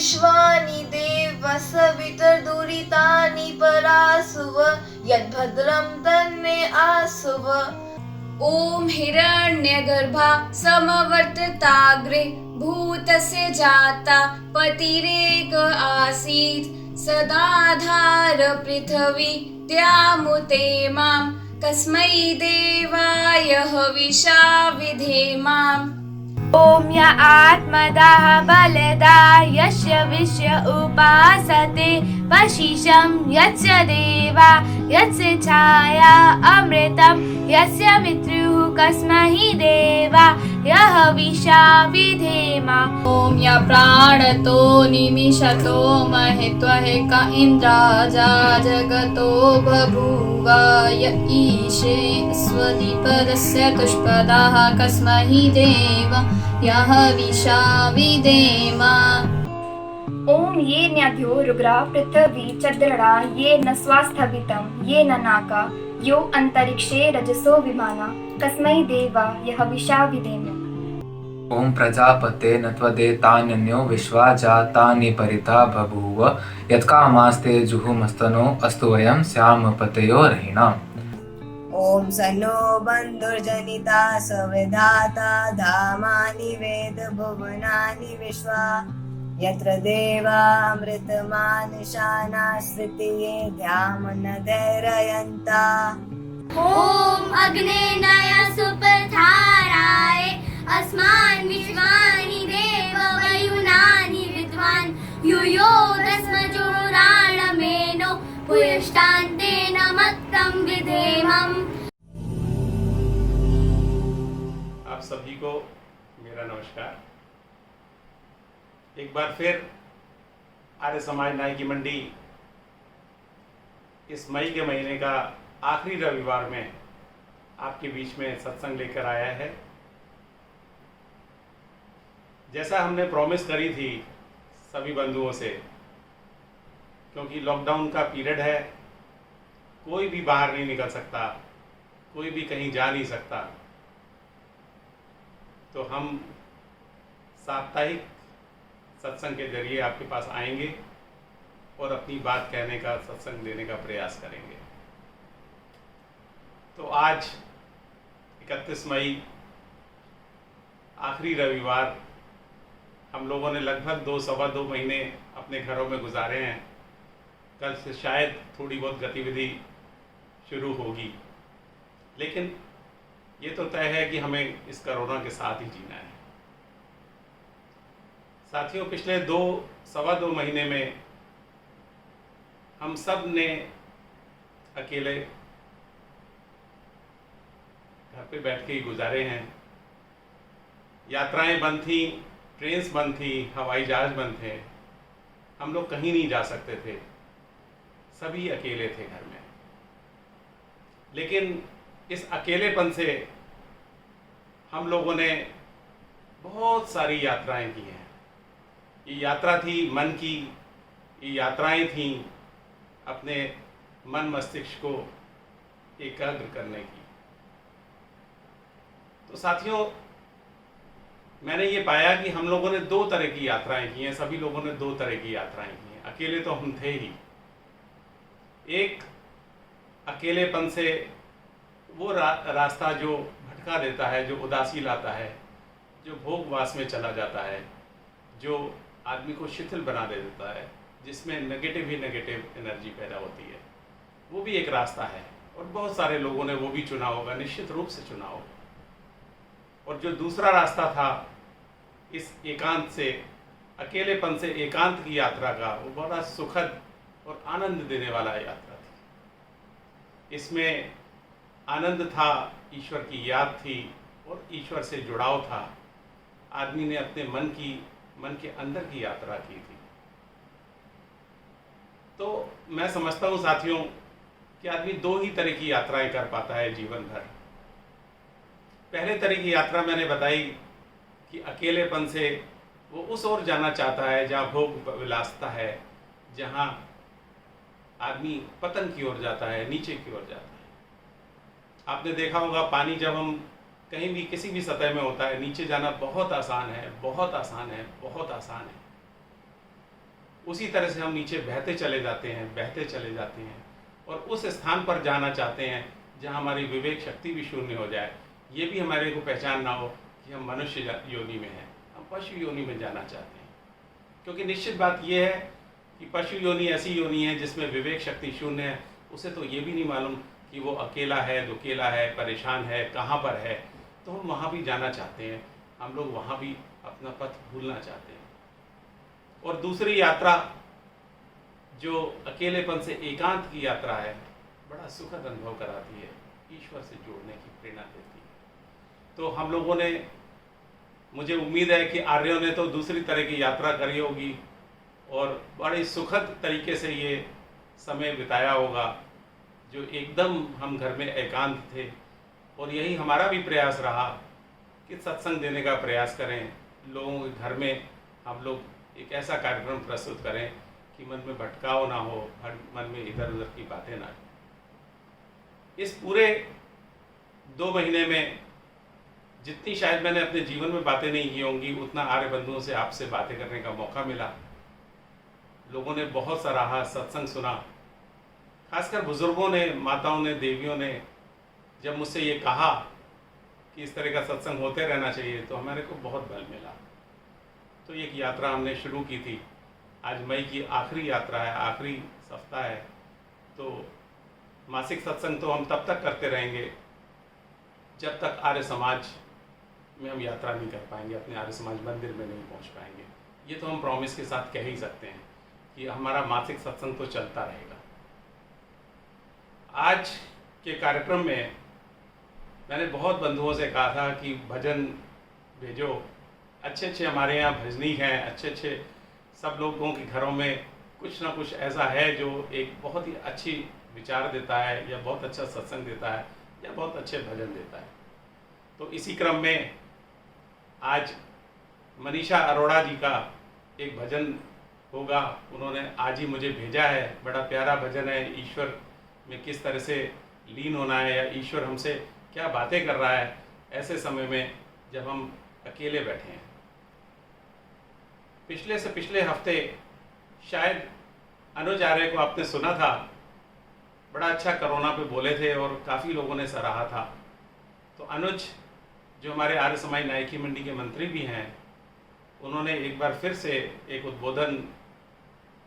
विश्वानि देव सवितर्दुरितानि परासुव यद्भद्रं तन्मे आसुव। ॐ हिरण्यगर्भा समवर्तताग्रे भूतस्य जाता पतिरेक आसीत् सदाधार पृथिवी त्यामुते मां कस्मै देवाय हविषा विधेमाम्। ॐ य आत्मदाः बलदा यस्य विश्व उपासते वशिषं यस्य देवा यस्य छाया अमृतं यस्य मित्रुः कस्मै देवा यः हविषा विधेमा। ॐ य प्राणतो निमिषतो महित्वहेक इन्द्राजा जगतो बभूव य ईशे स्वधिपदस्य तुष्पदः कस्मै देव यः हविषा विधेमा। ॐ ये न्यध्यो रुग्रा पृथिवी चद्रड़ा ये न स्वास्थवितं ये न नाका यो अंतरिक्षे रजसो विमाना कस्मै देवा यः हविषा विधेम। ॐ प्रजापते न त्वदेतान्यो विश्वा जातानि परिता बभूव यत्कामास्ते जुहुमस्तनो अस्तु वयं स्याम पतयोरहिणाम्। ॐ सनो बन्धुर्जनिता सविधाता धामानि वेद भुवनानि विश्वा यत्र देवामृतमानशानाश्रितये ध्यामनदैरयन्ता। ॐ अग्नेनाय सुपथाराय अस्मान् विश्वानि देव वयुनानि विद्वान् यूयो दस्मजुराणमेनो पुयष्टान्तेन मत्तं विधेमम्। आप सभी को मेरा नमस्कार। एक बार फिर आर्य समाज न्याय की मंडी इस मई के महीने का आखिरी रविवार में आपके बीच में सत्संग लेकर आया है। जैसा हमने प्रॉमिस करी थी सभी बंधुओं से, क्योंकि लॉकडाउन का पीरियड है, कोई भी बाहर नहीं निकल सकता, कोई भी कहीं जा नहीं सकता, तो हम साप्ताहिक सत्संग के जरिए आपके पास आएंगे और अपनी बात कहने का, सत्संग देने का प्रयास करेंगे। तो आज 31 मई आखिरी रविवार, हम लोगों ने लगभग 2-2.25 महीने अपने घरों में गुजारे हैं। कल से शायद थोड़ी बहुत गतिविधि शुरू होगी, लेकिन ये तो तय है कि हमें इस कोरोना के साथ ही जीना है। साथियों, पिछले 2-2.25 महीने में हम सब ने अकेले घर पे बैठ के ही गुजारे हैं। यात्राएं बंद थी, ट्रेन्स बंद थी, हवाई जहाज बंद थे, हम लोग कहीं नहीं जा सकते थे, सभी अकेले थे घर में। लेकिन इस अकेलेपन से हम लोगों ने बहुत सारी यात्राएं की हैं। ये यात्रा थी मन की, ये यात्राएं थी अपने मन मस्तिष्क को एकाग्र करने की। तो साथियों, मैंने ये पाया कि हम लोगों ने 2 तरह की यात्राएं की हैं, सभी लोगों ने 2 तरह की यात्राएं की हैं। अकेले तो हम थे ही। एक अकेलेपन से वो रास्ता जो भटका देता है, जो उदासी लाता है, जो भोगवास में चला जाता है, जो आदमी को शिथिल बना दे देता है, जिसमें नेगेटिव ही नेगेटिव एनर्जी पैदा होती है, वो भी एक रास्ता है। और बहुत सारे लोगों ने वो भी चुना होगा, निश्चित रूप से चुना होगा। और जो दूसरा रास्ता था, इस एकांत से, अकेलेपन से एकांत की यात्रा का, वो बड़ा सुखद और आनंद देने वाला यात्रा थी। इसमें आनंद था, ईश्वर की याद थी और ईश्वर से जुड़ाव था। आदमी ने अपने मन के अंदर की यात्रा की थी। तो मैं समझता हूँ साथियों कि आदमी 2 ही तरह की यात्राएं कर पाता है जीवन भर। पहले तरह की यात्रा मैंने बताई कि अकेलेपन से वो उस ओर जाना चाहता है जहाँ भोग विलासता है, जहाँ आदमी पतन की ओर जाता है, नीचे की ओर जाता है। आपने देखा होगा, पानी जब हम कहीं भी किसी भी सतह में होता है, नीचे जाना बहुत आसान है, बहुत आसान है, बहुत आसान है। उसी तरह से हम नीचे बहते चले जाते हैं और उस स्थान पर जाना चाहते हैं जहाँ हमारी विवेक शक्ति भी शून्य हो जाए। ये भी हमारे को पहचान ना हो कि हम मनुष्य योनि में हैं, हम पशु योनि में जाना चाहते हैं। क्योंकि निश्चित बात यह है कि पशु योनि ऐसी योनि है जिसमें विवेक शक्ति शून्य है। उसे तो ये भी नहीं मालूम कि वो अकेला है, दुकेला है, परेशान है, कहाँ पर है। तो हम वहाँ भी जाना चाहते हैं, हम लोग वहाँ भी अपना पथ भूलना चाहते हैं। और दूसरी यात्रा जो अकेलेपन से एकांत की यात्रा है, बड़ा सुखद अनुभव कराती है, ईश्वर से जोड़ने की प्रेरणा देती है। तो हम लोगों ने, मुझे उम्मीद है कि आर्यों ने तो दूसरी तरह की यात्रा करी होगी और बड़े सुखद तरीके से ये समय बिताया होगा, जो एकदम हम घर में एकांत थे। और यही हमारा भी प्रयास रहा कि सत्संग देने का प्रयास करें, लोगों के घर में हम लोग एक ऐसा कार्यक्रम प्रस्तुत करें कि मन में भटकाव ना हो, मन में इधर उधर की बातें ना हो। इस पूरे 2 महीने में जितनी शायद मैंने अपने जीवन में बातें नहीं की होंगी, उतना आर्य बंधुओं से आपसे बातें करने का मौका मिला। लोगों ने बहुत सराहा, सत्संग सुना, खासकर बुजुर्गों ने, माताओं ने, देवियों ने जब मुझसे ये कहा कि इस तरह का सत्संग होते रहना चाहिए, तो हमारे को बहुत बल मिला। तो एक यात्रा हमने शुरू की थी। आज मई की आखिरी यात्रा है, आखिरी सप्ताह है। तो मासिक सत्संग तो हम तब तक करते रहेंगे जब तक आर्य समाज में हम यात्रा नहीं कर पाएंगे, अपने आर्य समाज मंदिर में नहीं पहुंच पाएंगे। ये तो हम प्रॉमिस के साथ कह ही सकते हैं कि हमारा मासिक सत्संग तो चलता रहेगा। आज के कार्यक्रम में मैंने बहुत बंधुओं से कहा था कि भजन भेजो, अच्छे अच्छे हमारे यहाँ भजनी हैं, अच्छे अच्छे सब लोगों के घरों में कुछ ना कुछ ऐसा है जो एक बहुत ही अच्छी विचार देता है, या बहुत अच्छा सत्संग देता है, या बहुत अच्छे भजन देता है। तो इसी क्रम में आज मनीषा अरोड़ा जी का एक भजन होगा, उन्होंने आज ही मुझे भेजा है। बड़ा प्यारा भजन है, ईश्वर में किस तरह से लीन होना है, या ईश्वर हमसे क्या बातें कर रहा है ऐसे समय में जब हम अकेले बैठे हैं। पिछले से पिछले हफ्ते शायद अनुज आर्य को आपने सुना था, बड़ा अच्छा कोरोना पे बोले थे और काफ़ी लोगों ने सराहा था। तो अनुज जो हमारे आर्य समाज नायकी मंडी के मंत्री भी हैं, उन्होंने एक बार फिर से एक उद्बोधन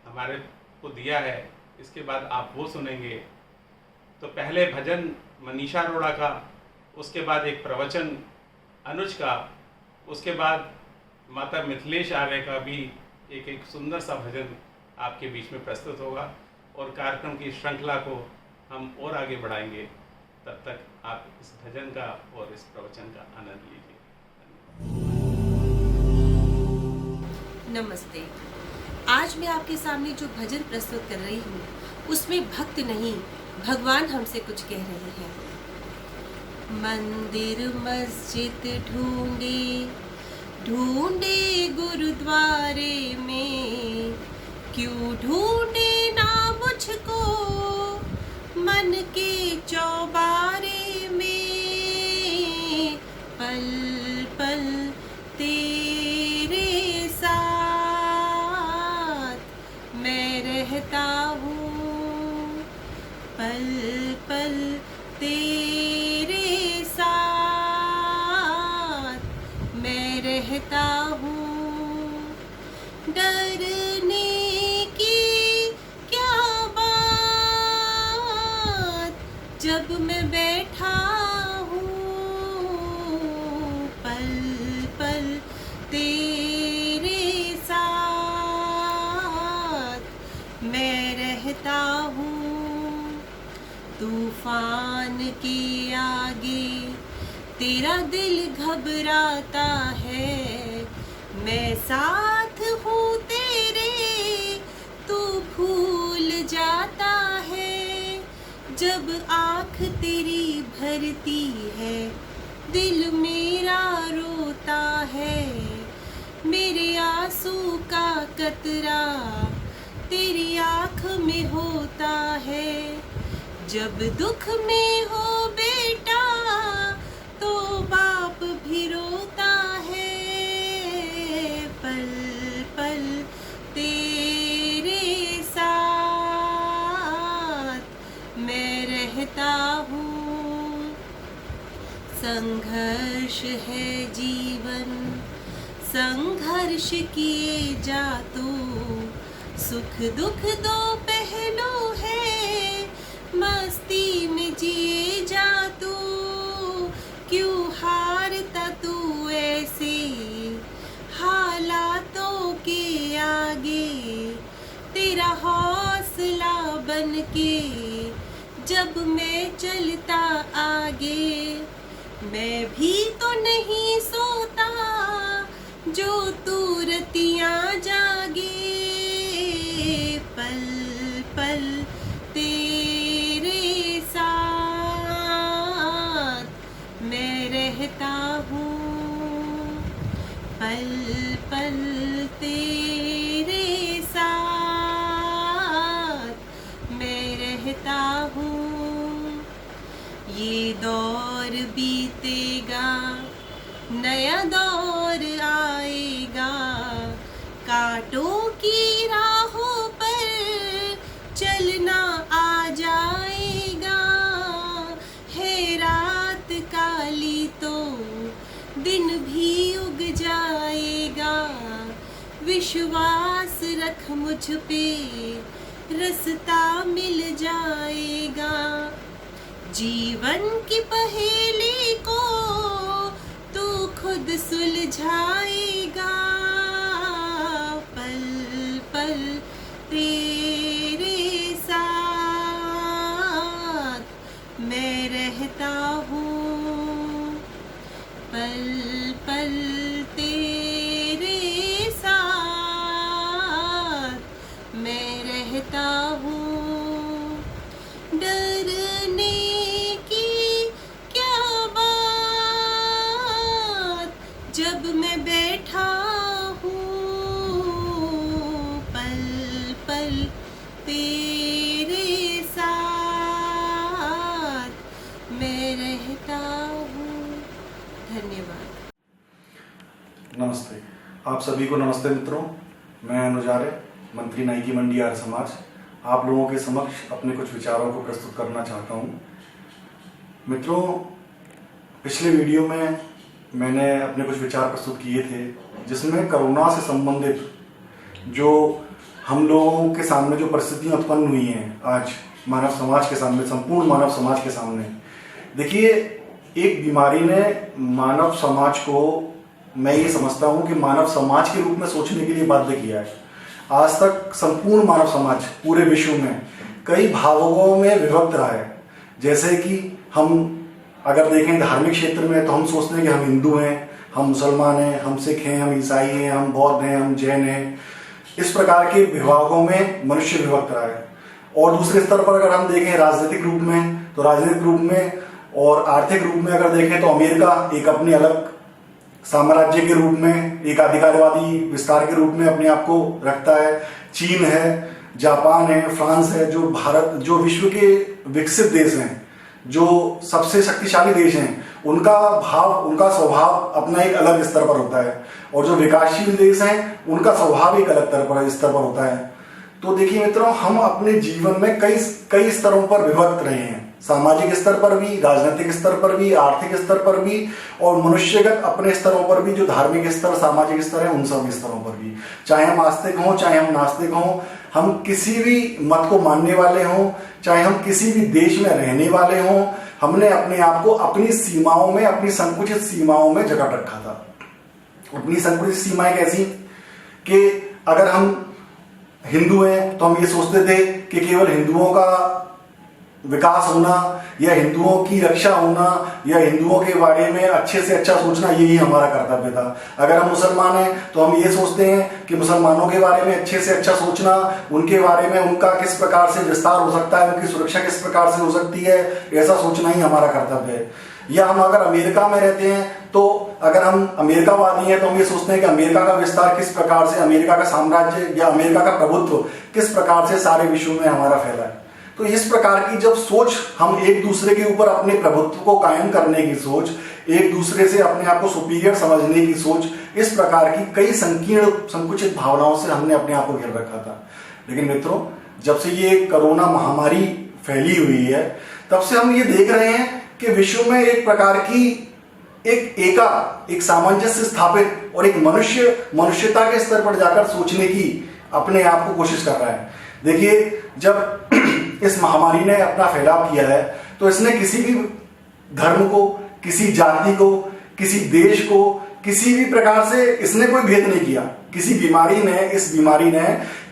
हमारे को दिया है। इसके बाद आप वो सुनेंगे। तो पहले भजन मनीषा अरोड़ा का, उसके बाद एक प्रवचन अनुज का, उसके बाद माता मिथिलेश आर्य का भी एक सुंदर सा भजन आपके बीच में प्रस्तुत होगा। और कार्यक्रम की श्रृंखला को हम और आगे बढ़ाएंगे। तब तक आप इस भजन का और इस प्रवचन का आनंद लीजिए। नमस्ते। आज मैं आपके सामने जो भजन प्रस्तुत कर रही हूँ, उसमें भक्त नहीं, भगवान हमसे कुछ कह रहे हैं। मंदिर मस्जिद ढूंढे ढूंढे गुरुद्वारे में, क्यों ढूंढे ना मुझको मन के चौबारे में। पल पल तेरे साथ मैं रहता हूँ, पल पल तेरे साथ मैं रहता हूँ। डरने की क्या बात जब मैं बैठा हूँ, पल पल तेरे साथ मैं रहता हूँ। तूफान के आगे तेरा दिल घबराता है, मैं साथ हूँ तेरे, तू भूल जाता है। जब आँख तेरी भरती है, दिल मेरा रोता है। मेरे आंसू का कतरा तेरी आँख में होता है। जब दुख में हो बेटा तो बाप भी रोता है। पल पल तेरे रहता हूँ। संघर्ष है जीवन, संघर्ष किए जा तू, सुख दुख दो पहलू है, मस्ती में जिए जा तू। क्यों हारता तू ऐसे हालातों के आगे, तेरा हौसला बन के जब मैं चलता आगे। मैं भी तो नहीं सोता जो तू रतियां जागे, पल पल तेरे साथ मैं रहता हूँ, पल पल तेरे साथ मैं रहता हूँ। ये दौर बीतेगा, नया दौर आएगा, कांटों की राहों पर चलना आ जाएगा। है रात काली तो दिन भी उग जाएगा, विश्वास रख मुझ पे रास्ता मिल जाएगा। जीवन की पहेली को तू खुद सुलझाएगा, पल पल तेरे साथ मैं रहता हूँ, पल पल तेरे साथ मैं रहता हूँ। डरने की क्या बात जब मैं बैठा हूँ, पल पल तेरे साथ मैं रहता हूँ। धन्यवाद। नमस्ते, आप सभी को नमस्ते मित्रों। मैं अनुज आर्य, मंत्री नाई की मंडी आर्य समाज, आप लोगों के समक्ष अपने कुछ विचारों को प्रस्तुत करना चाहता हूँ। मित्रों, पिछले वीडियो में मैंने अपने कुछ विचार प्रस्तुत किए थे, जिसमें कोरोना से संबंधित जो हम लोगों के सामने जो परिस्थितियाँ उत्पन्न हुई हैं आज मानव समाज के सामने, संपूर्ण मानव समाज के सामने। देखिए, एक बीमारी ने मानव समाज को, मैं ये समझता हूँ कि मानव समाज के रूप में सोचने के लिए बाध्य किया है। आज तक संपूर्ण मानव समाज पूरे विश्व में कई भावों में विभक्त रहा है। जैसे कि हम अगर देखें धार्मिक क्षेत्र में, तो हम सोचते हैं कि हम हिंदू हैं, हम मुसलमान हैं, हम सिख हैं, हम ईसाई हैं, हम बौद्ध हैं, हम जैन हैं। इस प्रकार के विभागों में मनुष्य विभक्त रहा है। और दूसरे स्तर पर अगर हम देखें राजनीतिक रूप में, तो राजनीतिक रूप में और आर्थिक रूप में अगर देखें तो अमेरिका एक अपनी अलग साम्राज्य के रूप में, एक अधिकारवादी विस्तार के रूप में अपने आप को रखता है। चीन है, जापान है, फ्रांस है, जो भारत, जो विश्व के विकसित देश हैं, जो सबसे शक्तिशाली देश हैं, उनका भाव, उनका स्वभाव अपना एक अलग स्तर पर होता है। और जो विकासशील देश हैं, उनका स्वभाव एक अलग स्तर पर होता है। तो देखिए मित्रों, हम अपने जीवन में कई स्तरों पर विभक्त रहे हैं, सामाजिक स्तर पर भी, राजनीतिक स्तर पर भी, आर्थिक स्तर पर भी, और मनुष्यगत अपने स्तरों पर भी, जो धार्मिक स्तर, सामाजिक स्तर है, उन सब स्तरों पर भी। चाहे हम आस्तिक हों, चाहे हम नास्तिक हों, हम किसी भी मत को मानने वाले हों, चाहे हम किसी भी देश में रहने वाले हों, हमने अपने आप को अपनी सीमाओं में, अपनी संकुचित सीमाओं में जकड़ रखा था। अपनी संकुचित सीमाएं कैसी कि अगर हम हिंदू हैं तो हम ये सोचते थे कि केवल हिंदुओं का विकास होना या हिंदुओं की रक्षा होना या हिंदुओं के बारे में अच्छे से अच्छा सोचना, यही हमारा कर्तव्य था। अगर हम मुसलमान हैं तो हम ये सोचते हैं कि मुसलमानों के बारे में अच्छे से अच्छा सोचना, उनके बारे में उनका किस प्रकार से विस्तार हो सकता है, उनकी सुरक्षा किस प्रकार से हो सकती है, ऐसा सोचना ही हमारा कर्तव्य है। या हम अगर अमेरिका में रहते हैं तो अगर हम अमेरिकावादी हैं तो हम ये सोचते हैं कि अमेरिका का विस्तार किस प्रकार से, अमेरिका का साम्राज्य या अमेरिका का प्रभुत्व किस प्रकार से सारे विश्व में हमारा फैला है। तो इस प्रकार की जब सोच, हम एक दूसरे के ऊपर अपने प्रभुत्व को कायम करने की सोच, एक दूसरे से अपने आप को सुपीरियर समझने की सोच, इस प्रकार की कई संकीर्ण संकुचित भावनाओं से हमने अपने आप को घेर रखा था। लेकिन मित्रों, जब से ये कोरोना महामारी फैली हुई है, तब से हम ये देख रहे हैं कि विश्व में एक प्रकार की एक सामंजस्य स्थापित और एक मनुष्यता के स्तर पर जाकर सोचने की अपने आप को कोशिश कर रहा है। देखिए, जब इस महामारी ने अपना फैलाव किया है तो इसने किसी भी धर्म को, किसी जाति को, किसी देश को, किसी भी प्रकार से इसने कोई भेद नहीं किया। इस बीमारी ने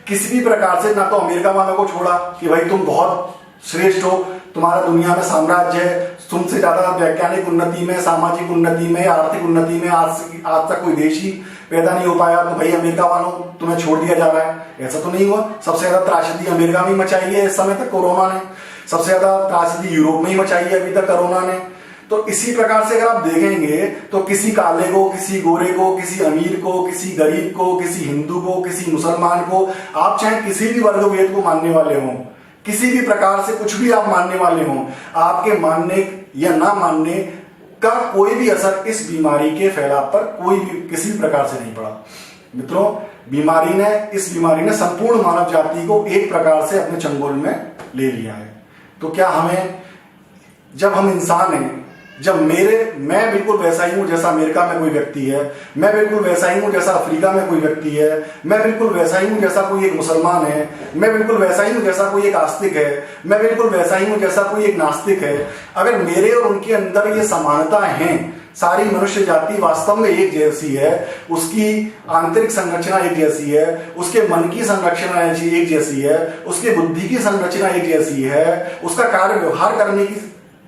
किसी भी प्रकार से ना तो अमेरिका वालों को छोड़ा कि भाई तुम बहुत श्रेष्ठ हो, तुम्हारा दुनिया में साम्राज्य है, तुमसे ज्यादा वैज्ञानिक उन्नति में, सामाजिक उन्नति में, आर्थिक उन्नति में आज तक कोई देश ही पैदा नहीं हो पाया, तो भाई अमेरिका वालों तुम्हें छोड़ दिया जा रहा है। ऐसा तो नहीं हुआ। सबसे ज्यादा त्रासदी अमेरिका में मचाई है इस समय तक कोरोना ने, सबसे ज्यादा त्रासदी यूरोप में ही मचाई है अभी तक कोरोना ने। तो इसी प्रकार से अगर आप देखेंगे तो किसी काले को, किसी गोरे को, किसी अमीर को, किसी गरीब को, किसी हिंदू को, किसी मुसलमान को, आप चाहे किसी भी वर्ग भेद को मानने वाले हों, किसी भी प्रकार से कुछ भी आप मानने वाले हों, आपके मानने या ना मानने का कोई भी असर इस बीमारी के फैलाव पर कोई भी किसी भी प्रकार से नहीं पड़ा। मित्रों, इस बीमारी ने संपूर्ण मानव जाति को एक प्रकार से अपने चंगुल में ले लिया है। तो क्या हमें, जब हम इंसान हैं, जब मैं बिल्कुल वैसा ही हूं जैसा अमेरिका में कोई व्यक्ति है, मैं बिल्कुल वैसा ही हूं जैसा अफ्रीका में कोई व्यक्ति है, मैं बिल्कुल वैसा ही हूं जैसा कोई एक मुसलमान है, मैं बिल्कुल वैसा ही हूं जैसा कोई एक आस्तिक है, मैं बिल्कुल वैसा ही हूं जैसा कोई एक नास्तिक है, अगर मेरे और उनके अंदर ये समानता है, सारी मनुष्य जाति वास्तव में एक जैसी है, उसकी आंतरिक संरचना एक जैसी है, उसके मन की संरचना एक जैसी है, उसके बुद्धि की संरचना एक जैसी है, उसका कार्य व्यवहार करने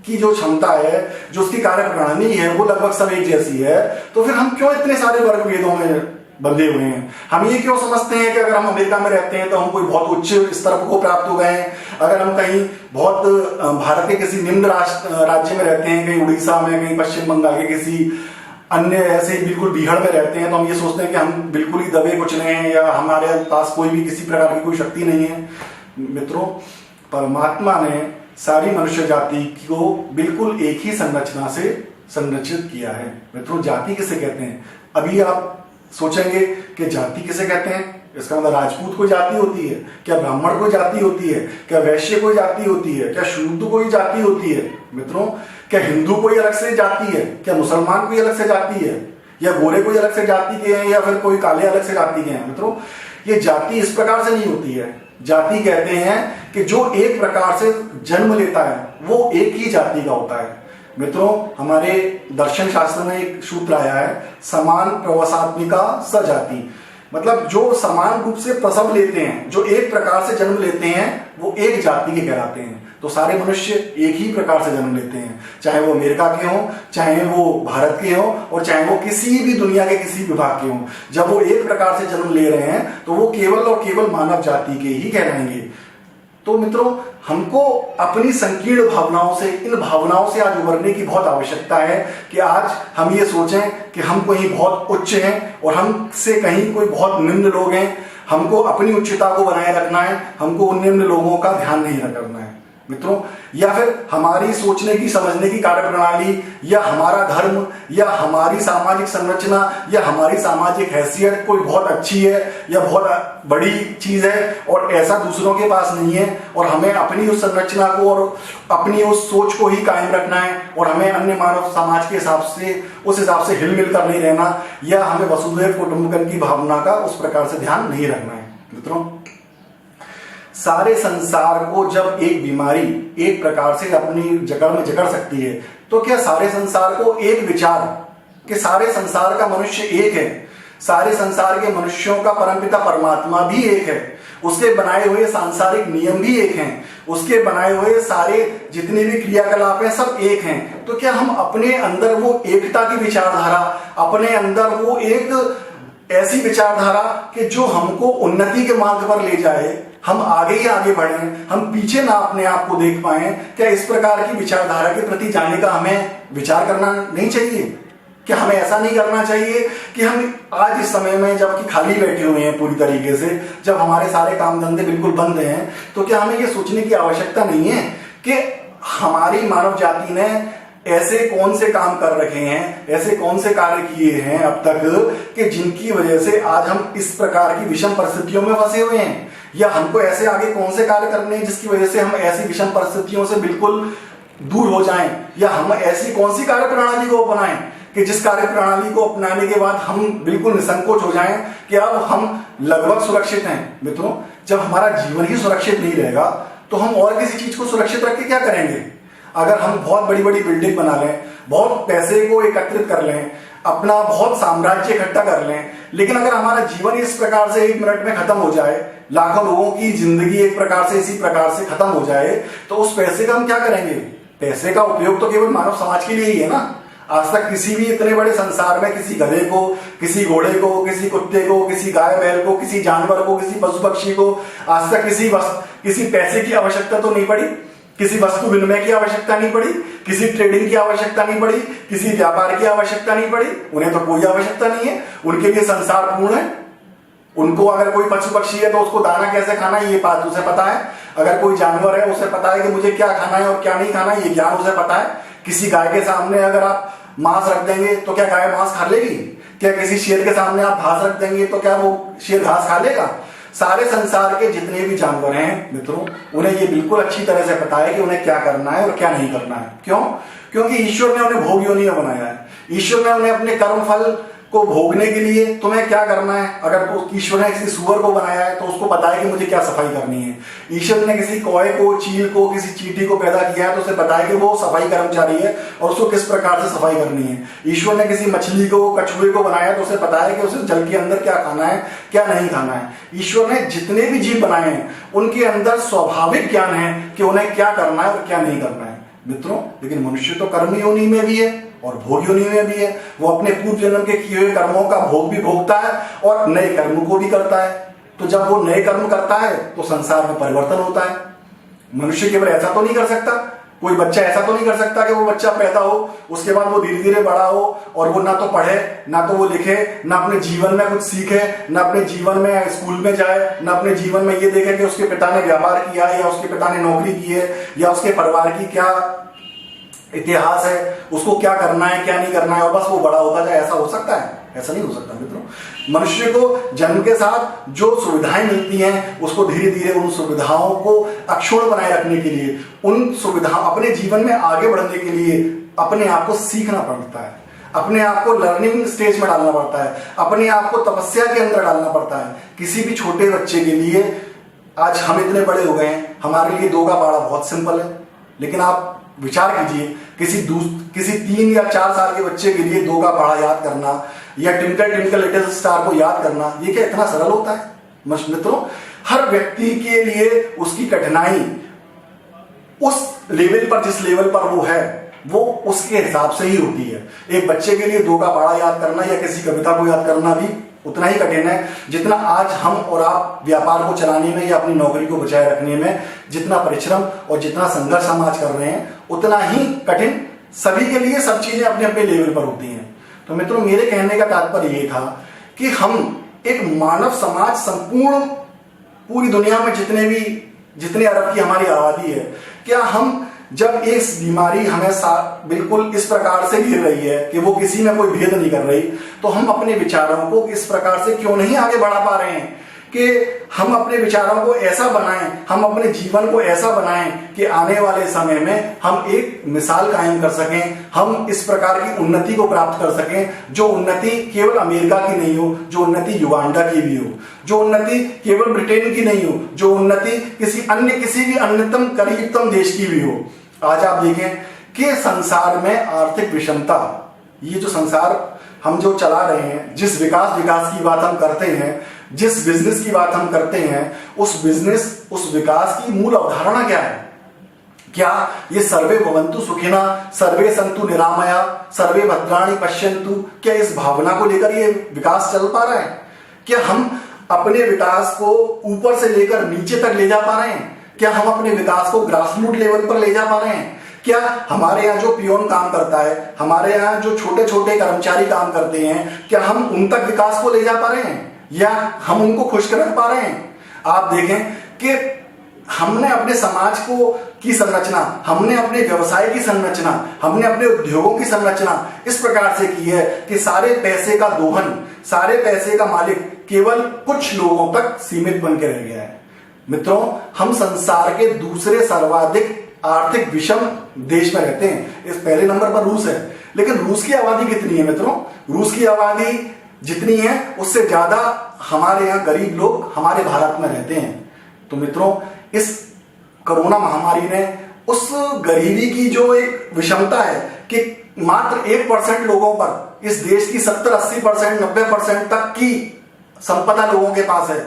की जो क्षमता है, जो उसकी कार्य प्रणाली है, वो लगभग सब एक जैसी है, तो फिर हम क्यों इतने सारे वर्ग भेदों में बंधे हुए हैं? हम ये क्यों समझते हैं कि अगर हम अमेरिका में रहते हैं तो हम कोई बहुत उच्च स्तर को प्राप्त हो गए हैं, अगर हम कहीं बहुत भारत के किसी निम्न राज्य में रहते हैं, कहीं उड़ीसा में, कहीं पश्चिम बंगाल के किसी अन्य ऐसे बिल्कुल बीहड़ में रहते हैं, तो हम ये सोचते हैं कि हम बिल्कुल ही दबे कुचले हैं या हमारे पास कोई भी किसी प्रकार की कोई शक्ति नहीं है। मित्रों, परमात्मा ने सारी मनुष्य जाति को बिल्कुल एक ही संरचना से संरचित किया है। मित्रों, जाति किसे कहते हैं? अभी आप सोचेंगे कि जाति किसे कहते हैं, इसका मतलब राजपूत कोई जाति होती है क्या, ब्राह्मण कोई जाति होती है क्या, वैश्य कोई जाति होती है क्या, शूद्र कोई जाति होती है? मित्रों, क्या हिंदू कोई अलग से जाति है क्या, मुसलमान कोई अलग से जाति है, या गोरे कोई अलग से जाति के हैं, या फिर कोई काले अलग से जाति के हैं? मित्रों, ये जाति इस प्रकार से नहीं होती है। जाति कहते हैं कि जो एक प्रकार से जन्म लेता है वो एक ही जाति का होता है। मित्रों, हमारे दर्शन शास्त्र में एक सूत्र आया है, समान प्रवसात्मिका सजाति, मतलब जो समान रूप से प्रसव लेते हैं, जो एक प्रकार से जन्म लेते हैं, वो एक जाति के कहलाते हैं। तो सारे मनुष्य एक ही प्रकार से जन्म लेते हैं, चाहे वो अमेरिका के हों, चाहे वो भारत के हों, और चाहे वो किसी भी दुनिया के किसी विभाग के हों। जब वो एक प्रकार से जन्म ले रहे हैं तो वो केवल और केवल मानव जाति के ही कहलाएंगे। तो मित्रों, हमको अपनी संकीर्ण भावनाओं से, इन भावनाओं से आज उबरने की बहुत आवश्यकता है कि आज हम ये सोचें कि हम कहीं बहुत उच्च हैं और हमसे कहीं कोई बहुत निम्न लोग हैं। हमको अपनी उच्चता को बनाए रखना है, हमको उन निम्न लोगों का ध्यान नहीं करना है। मित्रों, या फिर हमारी सोचने की, समझने की कार्य प्रणाली, या हमारा धर्म, या हमारी सामाजिक संरचना, या हमारी सामाजिक हैसियत कोई बहुत अच्छी है या बहुत बड़ी चीज है और ऐसा दूसरों के पास नहीं है, और हमें अपनी उस संरचना को और अपनी उस सोच को ही कायम रखना है, और हमें अन्य मानव समाज के हिसाब से, उस हिसाब से हिल मिल कर नहीं रहना, या हमें वसुधैव कुटुंबकम की भावना का उस प्रकार से ध्यान नहीं रखना है। मित्रों, सारे संसार को जब एक बीमारी एक प्रकार से अपनी जकड़ में जकड़ सकती है, तो क्या सारे संसार को एक विचार कि सारे संसार का मनुष्य एक है, सारे संसार के मनुष्यों का परमपिता परमात्मा भी एक है, उसके बनाए हुए सांसारिक नियम भी एक हैं, उसके बनाए हुए सारे जितने भी क्रियाकलाप हैं सब एक हैं, तो क्या हम अपने अंदर वो एकता की विचारधारा, अपने अंदर वो एक ऐसी विचारधारा कि जो हमको उन्नति के मार्ग पर ले जाए, हम आगे ही आगे बढ़ें, हम पीछे ना अपने आप को देख पाएं, क्या इस प्रकार की विचारधारा के प्रति जाने का हमें विचार करना नहीं चाहिए? क्या हमें ऐसा नहीं करना चाहिए कि हम आज इस समय में जबकि खाली बैठे हुए हैं पूरी तरीके से, जब हमारे सारे काम धंधे बिल्कुल बंद हैं, तो क्या हमें ये सोचने की आवश्यकता नहीं है कि हमारी मानव जाति ने ऐसे कौन से काम कर रखे हैं, ऐसे कौन से कार्य किए हैं अब तक कि जिनकी वजह से आज हम इस प्रकार की विषम परिस्थितियों में फंसे हुए हैं? या हमको ऐसे आगे कौन से कार्य करने हैं जिसकी वजह से हम ऐसी विषम परिस्थितियों से बिल्कुल दूर हो जाएं, या हम ऐसी कौन सी कार्य प्रणाली को अपनाएं कि जिस कार्य प्रणाली को अपनाने के बाद हम बिल्कुल निसंकोच हो जाएं कि अब हम लगभग सुरक्षित हैं। मित्रों, जब हमारा जीवन ही सुरक्षित नहीं रहेगा तो हम और किसी चीज को सुरक्षित रख के क्या करेंगे? अगर हम बहुत बड़ी बड़ी बिल्डिंग बना लें, बहुत पैसे को एकत्रित कर लें, अपना बहुत साम्राज्य इकट्ठा कर लें, लेकिन अगर हमारा जीवन इस प्रकार से 1 मिनट में खत्म हो जाए, लाखों लोगों की जिंदगी एक प्रकार से इसी प्रकार से खत्म हो जाए, तो उस पैसे का हम क्या करेंगे? पैसे का उपयोग तो केवल मानव समाज के लिए ही है ना। आज तक किसी भी इतने बड़े संसार में किसी गधे को, किसी घोड़े को, किसी कुत्ते को, किसी गाय बैल को, किसी जानवर को, किसी पशु पक्षी को आज तक किसी पैसे की आवश्यकता तो नहीं पड़ी, किसी वस्तु विनिमय की आवश्यकता नहीं पड़ी, किसी ट्रेडिंग की आवश्यकता नहीं पड़ी, किसी व्यापार की आवश्यकता नहीं पड़ी। उन्हें तो कोई आवश्यकता नहीं है, उनके लिए संसार पूर्ण है। उनको अगर कोई पशु पक्षी है तो उसको दाना कैसे खाना है ये बात उसे पता है। अगर कोई जानवर है उसे पता है कि मुझे क्या खाना है और क्या नहीं खाना है, ये ज्ञान उसे पता है। किसी गाय के सामने अगर आप मांस रख देंगे तो क्या गाय मांस खा लेगी? क्या किसी शेर के सामने आप घास रख देंगे तो क्या वो शेर घास खा लेगा? सारे संसार के जितने भी जानवर हैं मित्रों, उन्हें ये बिल्कुल अच्छी तरह से पता है कि उन्हें क्या करना है और क्या नहीं करना है। क्यों? क्योंकि ईश्वर ने उन्हें भोग योनि में बनाया है। ईश्वर ने उन्हें अपने कर्म फल को भोगने के लिए तुम्हें क्या करना है। अगर ईश्वर ने किसी सुअर को बनाया है तो उसको पता है कि मुझे क्या सफाई करनी है। ईश्वर ने किसी कौए को, चील को, किसी चींटी को पैदा किया है तो उसे पता है कि वो सफाई कर्मचारी है और उसको किस प्रकार से सफाई करनी है। ईश्वर ने किसी मछली को, कछुए को बनाया तो उसे पता है कि उसे जल के अंदर क्या खाना है, क्या नहीं खाना है। ईश्वर ने जितने भी जीव बनाए हैं उनके अंदर स्वाभाविक ज्ञान है कि उन्हें क्या करना है और क्या नहीं करना है मित्रों। लेकिन मनुष्य तो कर्म योनि में भी है और भोग योनि में भी है। वो अपने पूर्व जन्म के किए हुए कर्मों का भोग भी भोगता है और नए कर्म को भी करता है। तो जब वो नए कर्म करता है तो संसार में परिवर्तन होता है। मनुष्य केवल ऐसा तो नहीं कर सकता, कोई बच्चा ऐसा तो नहीं कर सकता कि वो बच्चा पैदा हो, उसके बाद वो धीरे धीरे बड़ा हो और वो ना तो पढ़े, ना तो वो लिखे, ना अपने जीवन में कुछ सीखे, ना अपने जीवन में स्कूल में जाए, ना अपने जीवन में ये देखे कि उसके पिता ने व्यापार किया या उसके पिता ने नौकरी की है या उसके परिवार की क्या इतिहास है, उसको क्या करना है क्या नहीं करना है और बस वो बड़ा होता जाए। ऐसा हो सकता है? ऐसा नहीं हो सकता मित्रों। मनुष्य को जन्म के साथ जो सुविधाएं मिलती हैं उसको धीरे धीरे उन सुविधाओं को अक्षुण्ण बनाए रखने के लिए, उन सुविधाओं अपने जीवन में आगे बढ़ने के लिए अपने आप को सीखना पड़ता है, अपने आप को लर्निंग स्टेज में डालना पड़ता है, अपने आप को तपस्या के अंदर डालना पड़ता है। किसी भी छोटे बच्चे के लिए, आज हम इतने बड़े हो गए हैं, हमारे लिए 2 का पहाड़ा बहुत सिंपल है, लेकिन आप विचार कीजिए किसी 3 या 4 साल के बच्चे के लिए 2 का पहाड़ा याद करना या ट्विंकल ट्विंकल लिटिल स्टार को याद करना, ये क्या इतना सरल होता है? मित्रों, हर व्यक्ति के लिए उसकी कठिनाई उस लेवल पर, जिस लेवल पर वो है, वो उसके हिसाब से ही होती है। एक बच्चे के लिए 2 का पहाड़ा याद करना या किसी कविता को याद करना भी उतना ही कठिन है जितना आज हम और आप व्यापार को चलाने में या अपनी नौकरी को बचाए रखने में जितना परिश्रम और जितना संघर्ष हम आज कर रहे हैं, उतना ही कठिन सभी के लिए सब चीजें अपने अपने लेवल पर होती हैं। तो मित्रों, मेरे कहने का तात्पर्य ये था कि हम एक मानव समाज संपूर्ण पूरी दुनिया में जितने अरब की हमारी आबादी है, क्या हम जब इस बीमारी हमें बिल्कुल इस प्रकार से घिर रही है कि वो किसी में कोई भेद नहीं कर रही, तो हम अपने विचारों को इस प्रकार से क्यों नहीं आगे बढ़ा पा रहे हैं कि हम अपने विचारों को ऐसा बनाएं, हम अपने जीवन को ऐसा बनाएं कि आने वाले समय में हम एक मिसाल कायम कर सकें, हम इस प्रकार की उन्नति को प्राप्त कर सकें जो उन्नति केवल अमेरिका की नहीं हो, जो उन्नति युगांडा की भी हो, जो उन्नति केवल ब्रिटेन की नहीं हो, जो उन्नति किसी भी अन्यतम करीबतम देश की भी हो। आज आप देखें कि संसार में आर्थिक विषमता, ये जो संसार हम जो चला रहे हैं, जिस विकास की बात हम करते हैं, जिस बिजनेस की बात हम करते हैं, उस विकास की मूल अवधारणा क्या है? क्या ये सर्वे भवन्तु सुखिना, सर्वे सन्तु निरामया, सर्वे भद्राणि पश्यन्तु, क्या इस भावना को लेकर ये विकास चल पा रहा है? क्या हम अपने विकास को ऊपर से लेकर नीचे तक ले जा पा रहे हैं? क्या हम अपने विकास को ग्रासरूट लेवल पर ले जा पा रहे हैं? क्या हमारे यहाँ जो पियोन काम करता है, हमारे यहाँ जो छोटे छोटे कर्मचारी काम करते हैं, क्या हम उन तक विकास को ले जा पा रहे हैं या हम उनको खुश रख पा रहे हैं? आप देखें कि हमने अपने समाज की संरचना, हमने अपने व्यवसाय की संरचना, हमने अपने उद्योगों की संरचना इस प्रकार से की है कि सारे पैसे का दोहन, सारे पैसे का मालिक केवल कुछ लोगों तक सीमित बन के रह गया है। मित्रों, हम संसार के दूसरे सर्वाधिक आर्थिक विषम देश में रहते हैं। इस पहले नंबर पर रूस है, लेकिन रूस की आबादी कितनी है मित्रों? रूस की आबादी जितनी है उससे ज्यादा हमारे यहाँ गरीब लोग हमारे भारत में रहते हैं। तो मित्रों, इस कोरोना महामारी ने उस गरीबी की जो एक विषमता है कि मात्र 1% लोगों पर इस देश की 70-80%, 90% तक की संपदा लोगों के पास है।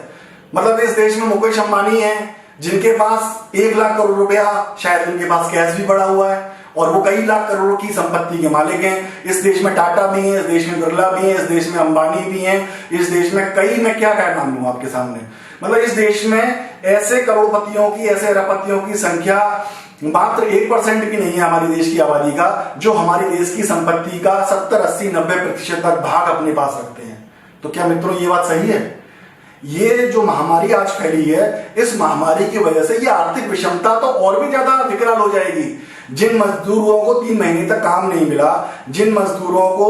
मतलब इस देश में मुकेश अंबानी है जिनके पास 1 लाख करोड़ रुपया, शायद उनके पास कैश भी पड़ा हुआ है और वो कई लाख करोड़ों की संपत्ति के मालिक हैं। इस देश में टाटा भी हैं, इस देश में बिरला भी हैं, इस देश में अंबानी भी हैं, इस देश में कई, मैं क्या नाम लूं आपके सामने। मतलब इस देश में ऐसे करोड़पतियों की, ऐसे अरबपतियों की संख्या मात्र 1% भी नहीं है हमारे देश की आबादी का, जो हमारे देश की संपत्ति का 70, 80, 90% तक भाग अपने पास रखते हैं। तो क्या मित्रों ये बात सही है? ये जो महामारी आज फैली है, इस महामारी की वजह से ये आर्थिक विषमता तो और भी ज्यादा विकराल हो जाएगी। जिन मजदूरों को 3 महीने तक काम नहीं मिला, जिन मजदूरों को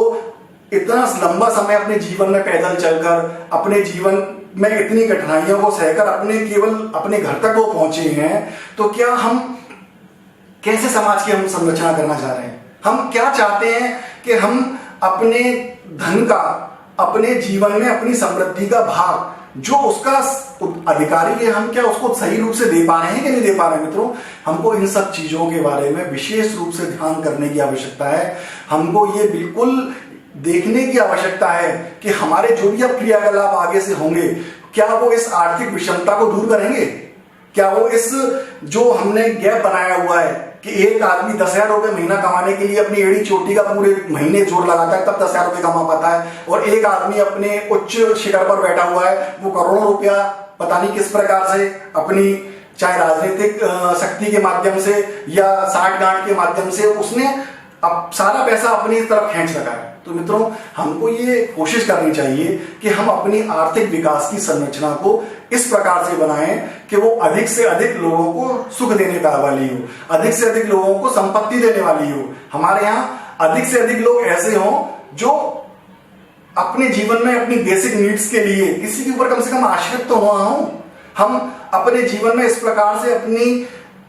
इतना लंबा समय अपने जीवन में पैदल चलकर, अपने जीवन में इतनी कठिनाइयों को सहकर केवल अपने घर तक वो पहुंचे हैं, तो क्या हम कैसे समाज की हम संरचना करना चाह रहे हैं? हम क्या चाहते हैं कि हम अपने धन का, अपने जीवन में अपनी समृद्धि का भाग जो उसका अधिकारी है, हम क्या उसको सही रूप से दे पा रहे हैं कि नहीं दे पा रहे हैं? मित्रों, हमको इन सब चीजों के बारे में विशेष रूप से ध्यान करने की आवश्यकता है। हमको ये बिल्कुल देखने की आवश्यकता है कि हमारे जो भी अब क्रियाकलाप आगे से होंगे, क्या वो इस आर्थिक विषमता को दूर करेंगे? क्या वो इस जो हमने गैप बनाया हुआ है कि एक आदमी 10,000 रुपए महीना कमाने के लिए अपनी एड़ी चोटी का पूरे महीने जोर लगाता है, तब 10,000 रुपए कमा पाता है, और एक आदमी अपने उच्च शिखर पर बैठा हुआ है, वो करोड़ों रुपया पता नहीं किस प्रकार से अपनी, चाहे राजनीतिक शक्ति के माध्यम से या साठगांठ के माध्यम से, उसने अब सारा पैसा अपनी तरफ खींच रखा है। तो मित्रों, हमको ये कोशिश करनी चाहिए कि हम अपनी आर्थिक विकास की संरचना को इस प्रकार से बनाएं कि वो अधिक से अधिक लोगों को सुख देने वाली हो, अधिक से अधिक लोगों को संपत्ति देने वाली हो। हमारे यहाँ अधिक से अधिक लोग ऐसे हों जो अपने जीवन में अपनी बेसिक नीड्स के लिए किसी के ऊपर कम से कम आश्रित तो ना हो। हम अपने जीवन में इस प्रकार से अपनी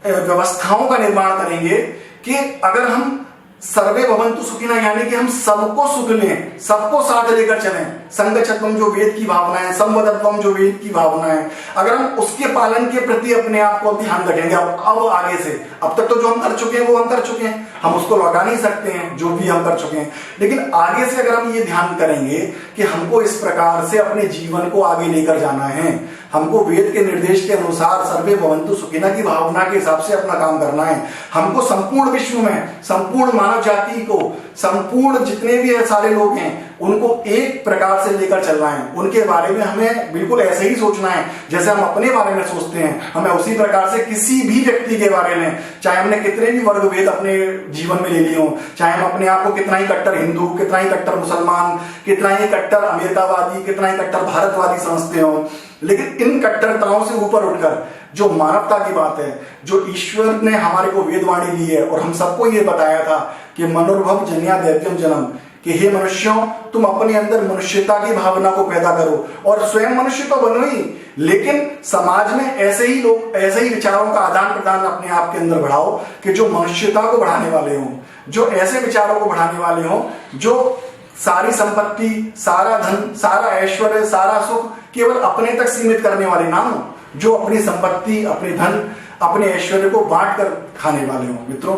व्यवस्थाओं का निर्माण करेंगे कि अगर हम सर्वे भवन्तु सुखिनः, यानी कि हम सबको सुख लें, सबको साथ लेकर चलें, संगच्छत्वम जो वेद की भावना है, संवदत्वम जो वेद की भावना है, अगर हम उसके पालन के प्रति अपने आप को ध्यान रखेंगे, अब आगे से, अब तक तो जो हम कर चुके हैं वो हम कर चुके हैं, हम उसको लौटा नहीं सकते हैं जो भी हम कर चुके हैं, लेकिन आगे से अगर हम ये ध्यान करेंगे कि हमको इस प्रकार से अपने जीवन को आगे लेकर जाना है, हमको वेद के निर्देश के अनुसार सर्वे भवन्तु सुखिनः की भावना के हिसाब से अपना काम करना है, हमको संपूर्ण विश्व में, संपूर्ण मानव जाति को, संपूर्ण जितने भी सारे लोग हैं उनको एक प्रकार से लेकर चलना है। उनके बारे में हमें बिल्कुल ऐसे ही सोचना है जैसे हम अपने बारे में सोचते हैं। हमें उसी प्रकार से किसी भी व्यक्ति के बारे में, चाहे हमने कितने भी वर्ग भेद अपने जीवन में ले लिए हो, चाहे हम अपने आप को कितना ही कट्टर हिंदू, कितना ही कट्टर मुसलमान, कितना ही कट्टर अमेरिकावादी, कितना ही कट्टर भारतवादी समझते हो, लेकिन इन कट्टरताओं से ऊपर उठकर जो मानवता की बात है, जो ईश्वर ने हमारे को वेदवाणी दी है और हम सबको ये बताया था कि मनोर्भव जन्या दैत्यम जन्म, कि हे मनुष्यों, तुम अपने अंदर मनुष्यता की भावना को पैदा करो और स्वयं मनुष्य तो बनो ही, लेकिन समाज में ऐसे ही लोग, ऐसे ही विचारों का आदान प्रदान अपने आप के अंदर बढ़ाओ कि जो मनुष्यता को बढ़ाने वाले हों, जो ऐसे विचारों को बढ़ाने वाले हों, जो सारी संपत्ति, सारा धन, सारा ऐश्वर्य, सारा सुख केवल अपने तक सीमित करने वाले ना हो, जो अपनी संपत्ति, अपने धन, अपने ऐश्वर्य को बांट कर खाने वाले हों। मित्रों,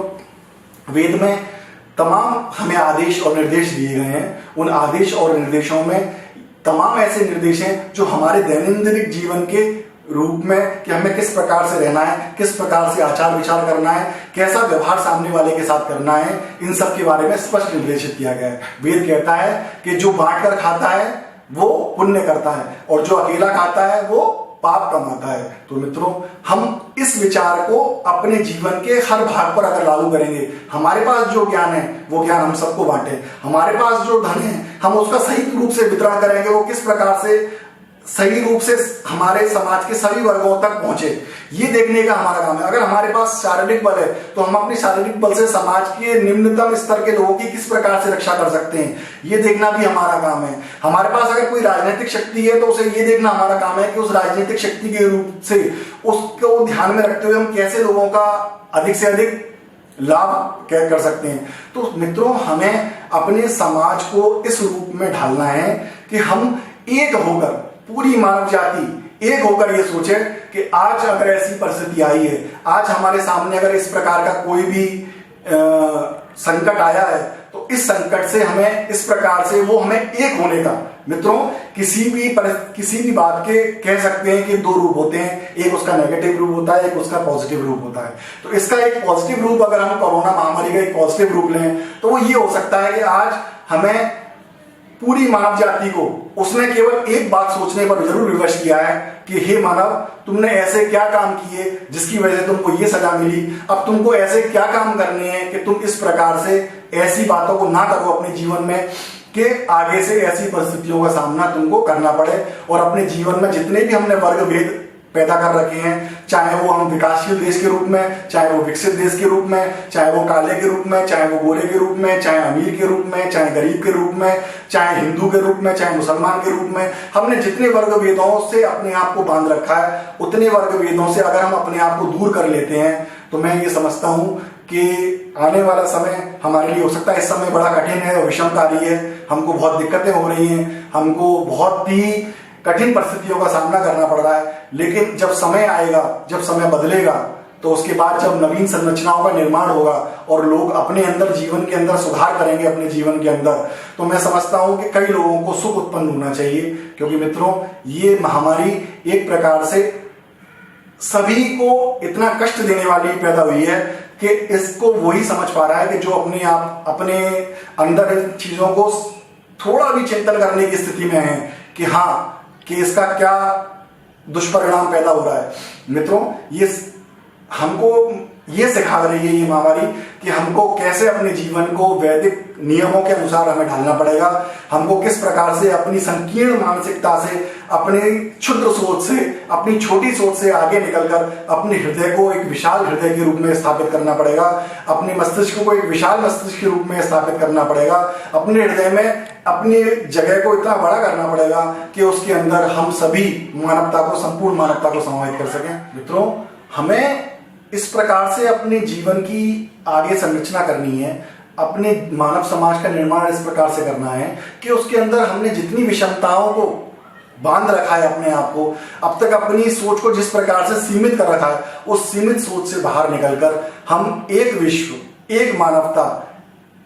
वेद में तमाम हमें आदेश और निर्देश दिए गए हैं। उन आदेश और निर्देशों में तमाम ऐसे निर्देश हैं जो हमारे दैनंदिन जीवन के रूप में कि हमें किस प्रकार से रहना है, किस प्रकार से आचार विचार करना है, कैसा व्यवहार सामने वाले के साथ करना है, इन सब के बारे में स्पष्ट निर्देशित किया गया है। वेद कहता है कि जो बांट कर खाता है वो पुण्य करता है और जो अकेला खाता है वो पाप कमाता है। तो मित्रों, हम इस विचार को अपने जीवन के हर भाग पर अगर लागू करेंगे, हमारे पास जो ज्ञान है वो ज्ञान हम सबको बांटे, हमारे पास जो धन है हम उसका सही रूप से वितरण करेंगे, वो किस प्रकार से सही रूप से हमारे समाज के सभी वर्गों तक पहुंचे, ये देखने का हमारा काम है। अगर हमारे पास शारीरिक बल है तो हम अपनी शारीरिक बल से समाज के निम्नतम स्तर के लोगों की किस प्रकार से रक्षा कर सकते हैं, ये देखना भी हमारा काम है। हमारे पास अगर कोई राजनीतिक शक्ति है तो उसे ये देखना हमारा काम है कि उस राजनीतिक शक्ति के रूप से उसको ध्यान में रखते हुए हम कैसे लोगों का अधिक से अधिक लाभ क्या कर सकते हैं। तो मित्रों, हमें अपने समाज को इस रूप में ढालना है कि हम एक होकर, पूरी मानव जाति एक होकर ये सोचे कि आज अगर ऐसी परिस्थिति आई है, आज हमारे सामने अगर इस प्रकार का कोई भी संकट आया है, तो इस संकट से हमें इस प्रकार से वो हमें एक होने का, मित्रों किसी भी बात के कह सकते हैं कि दो रूप होते हैं, एक उसका नेगेटिव रूप होता है, एक उसका पॉजिटिव रूप होता है। तो इसका एक पॉजिटिव रूप अगर हम कोरोना महामारी का एक पॉजिटिव रूप लें तो वो ये हो सकता है कि आज हमें पूरी मानव जाति को उसने केवल एक बात सोचने पर जरूर विवश किया है कि हे मानव, तुमने ऐसे क्या काम किए जिसकी वजह से तुमको ये सजा मिली, अब तुमको ऐसे क्या काम करने हैं कि तुम इस प्रकार से ऐसी बातों को ना करो अपने जीवन में कि आगे से ऐसी परिस्थितियों का सामना तुमको करना पड़े। और अपने जीवन में जितने भी हमने वर्ग भेद पैदा कर रखे हैं, चाहे वो हम विकासशील देश के रूप में, चाहे वो विकसित देश के रूप में, चाहे वो काले के रूप में, चाहे वो गोरे के रूप में, चाहे अमीर के रूप में, चाहे गरीब के रूप में, चाहे हिंदू के रूप में, चाहे मुसलमान के रूप में, हमने जितने वर्ग भेदों से अपने आप को बांध रखा है, उतने वर्ग भेदों से अगर हम अपने आप को दूर कर लेते हैं तो मैं ये समझता हूं कि आने वाला समय हमारे लिए हो सकता है इस समय बड़ा कठिन है और विषमकारी है, हमको बहुत दिक्कतें हो रही हैं, हमको बहुत ही कठिन परिस्थितियों का सामना करना पड़ रहा है। लेकिन जब समय आएगा, जब समय बदलेगा, तो उसके बाद जब नवीन संरचनाओं का निर्माण होगा और लोग अपने अंदर जीवन के अंदर सुधार करेंगे अपने जीवन के अंदर, तो मैं समझता हूं कि कई लोगों को सुख उत्पन्न होना चाहिए। क्योंकि मित्रों, ये महामारी एक प्रकार से सभी को इतना कष्ट देने वाली पैदा हुई है कि इसको वही समझ पा रहा है कि जो अपने अंदर इन चीजों को थोड़ा भी चिंतन करने की स्थिति में है कि हाँ, कि इसका क्या दुष्परिणाम पैदा हो रहा है। मित्रों, ये हमको ये सिखा रही है ये महामारी कि हमको कैसे अपने जीवन को वैदिक नियमों के अनुसार हमें ढालना पड़ेगा, हमको किस प्रकार से अपनी संकीर्ण मानसिकता से, अपने क्षुद्र सोच से, अपनी छोटी सोच से आगे निकलकर अपने हृदय को एक विशाल हृदय के रूप में स्थापित करना पड़ेगा, अपने मस्तिष्क को एक विशाल मस्तिष्क के रूप में स्थापित करना पड़ेगा, अपने हृदय में अपनी जगह को इतना बड़ा करना पड़ेगा कि उसके अंदर हम सभी मानवता को, संपूर्ण मानवता को समाहित कर सकें। मित्रों, हमें इस प्रकार से अपने जीवन की आगे संरचना करनी है, अपने मानव समाज का निर्माण इस प्रकार से करना है कि उसके अंदर हमने जितनी विषमताओं को बांध रखा है अपने आप को, अब तक अपनी सोच को जिस प्रकार से सीमित कर रखा है, उस सीमित सोच से बाहर निकलकर हम एक विश्व, एक मानवता,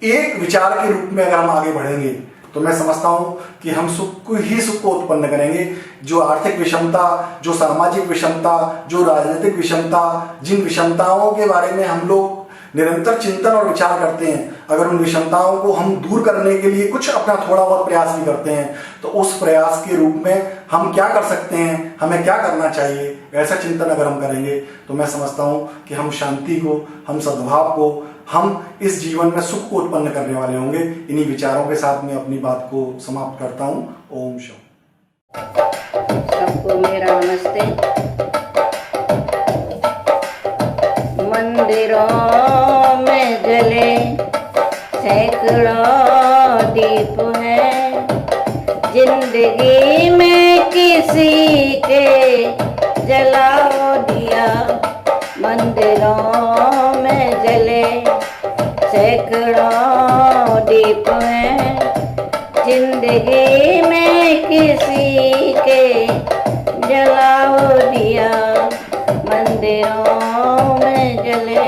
एक विचार के रूप में अगर हम आगे बढ़ेंगे तो मैं समझता हूं कि हम सुख को उत्पन्न करेंगे। जो आर्थिक विषमता, जो सामाजिक विषमता, जो राजनीतिक विषमता, जिन विषमताओं के बारे में हम लोग निरंतर चिंतन और विचार करते हैं, अगर उन विषमताओं को हम दूर करने के लिए कुछ अपना थोड़ा बहुत प्रयास भी करते हैं, तो उस प्रयास के रूप में हम क्या कर सकते हैं, हमें क्या करना चाहिए, ऐसा चिंतन अगर हम करेंगे तो मैं समझता हूं कि हम शांति को, हम सद्भाव को, हम इस जीवन में सुख को उत्पन्न करने वाले होंगे। इन्हीं विचारों के साथ मैं अपनी बात को समाप्त करता हूं। ओम शांति। सबको मेरा नमस्ते। मंदिरों में जले सैकड़ों दीप हैं, जिंदगी में किसी के जलाओ दिया। मंदिरों में जले सैकड़ों दीप हैं, जिंदगी में किसी के जलाओ दिया। मंदिरों में जले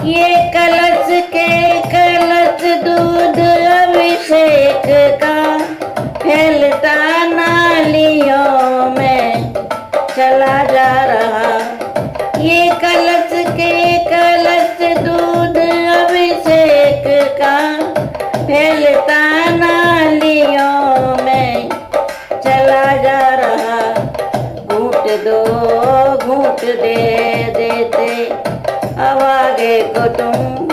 ये कलश के कलश दूध अभिषेक का फैलता नालियों में चला जा रहा। ये कलश के कलश दूध अभिषेक का फैलता नालियों में चला जा रहा। घूंट दो घूंट दे देते अब आगे को तुम,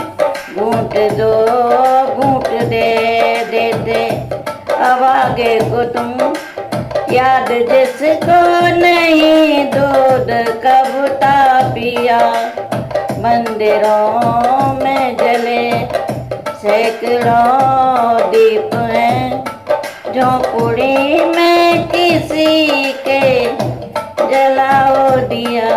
घूंट दो घूंट दे देते अभागे को तुम याद जिसको नहीं दूध कबूता पिया। मंदिरों में जले सैकड़ों दीप हैं, झोंपड़ी में किसी के जलाओ दिया।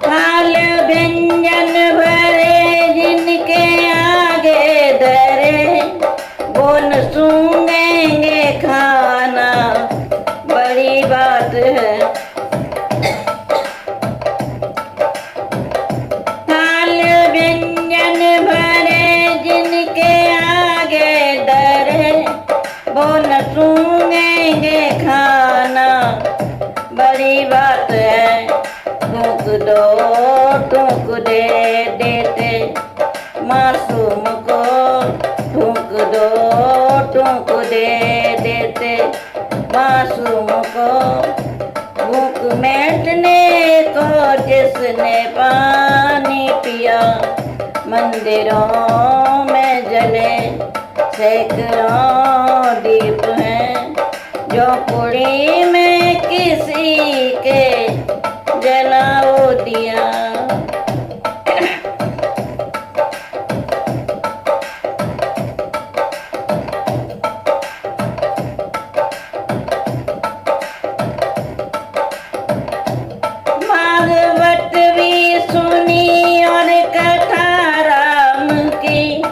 थाल व्यंजन भरे जिनके आगे धरे, वो न सूंघेंगे खाना, बड़ी बात है। थाल व्यंजन भरे जिनके आगे धरे, वो न सूंघेंगे खाना, बड़ी बात है। टूक दो टूक दे देते मासूम को, टूक दो टूक दे देते मासूम को। भूख मिटने को जिसने पानी पिया। मंदिरों में जले सैकड़ों दीप हैं, झोंपड़ी में किसी के जलाओ दिया। भागवत भी सुनी और कथा राम की,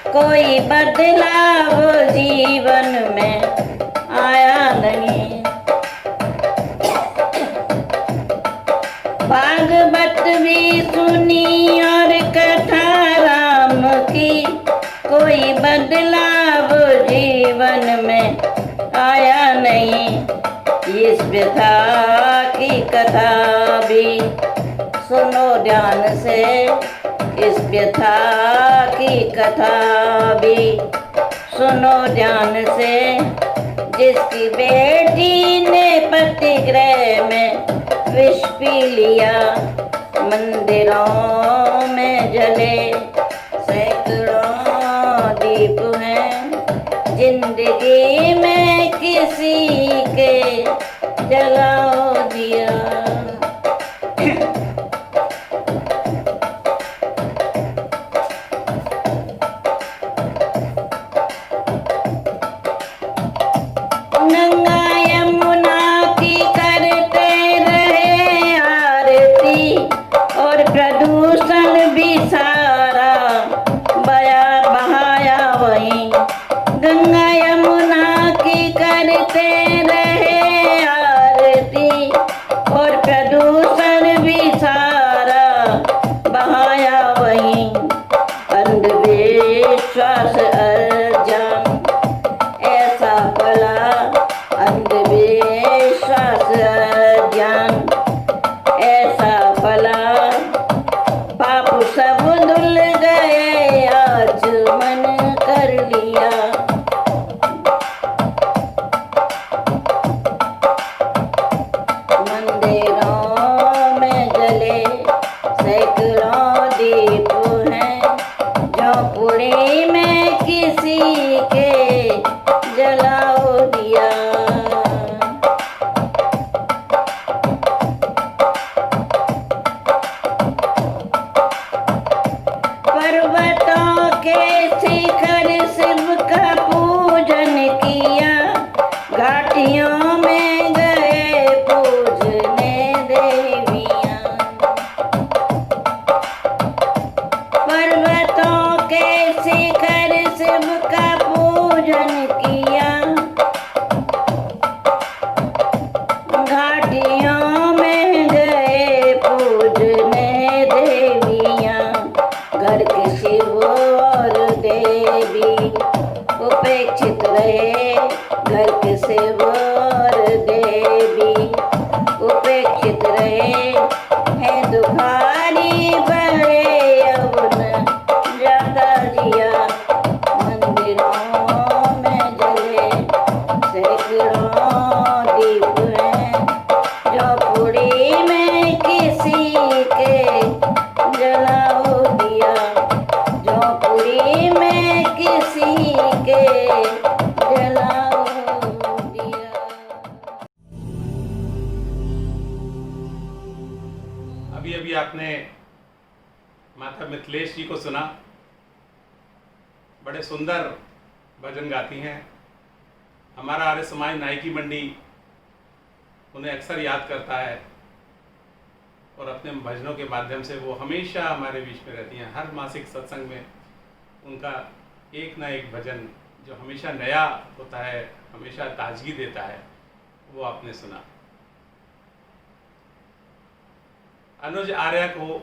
कोई बदलाव जीवन में आया नहीं। भागवत भी सुनी और कथा राम की, कोई बदलाव जीवन में आया नहीं। इस व्यथा की कथा भी सुनो ध्यान से, इस व्यथा की कथा भी सुनो ध्यान से। जिसकी बेटी ने पतिगृह में विष पी लिया। मंदिरों में जले सैकड़ों दीप हैं, जिंदगी में किसी के जलाओ दिया। गंगा यमुना की करते रहे आरती, और प्रदूषण भी सारा बहाया वहीं। गंगा यमुना की करते रहे आरती, और प्रदूषण भी सारा बहाया वहीं। अंधविश्वास अज्ञान ऐसा फला, अंधविश्वास अज्ञान ऐसा फला। पाप सब धुल गए, आज मन कर लिया। मंदिरों में जले सैकड़ों दीप हैं, झोंपड़ी में किसी के जलाओ दिया। पर्वतों के शिखर शिव का पूजन किया, घाटियों में गए पूजने देवियां। पर्वतों के शिखर शिव का पूजन किया, घाटियों में गए पूजने देवियां। घर के शिव और देवी उपेक्षित रहे, घर के शिव और देवी उपेक्षित रहे। है दुखारी बड़े यौन जाता जिया। मंदिरों में जले सैकड़ों दीप हैं, झोंपड़ी में किसी के जलाओ दिया। अभी अभी आपने माता मिथिलेश जी को सुना। बड़े सुंदर भजन गाती हैं। हमारा आर्य समाज नायकी मंडी उन्हें अक्सर याद करता है और अपने भजनों के माध्यम से वो हमेशा हमारे बीच में रहती हैं। हर मासिक सत्संग में उनका एक ना एक भजन जो हमेशा नया होता है, हमेशा ताजगी देता है, वो आपने सुना। अनुज आर्य को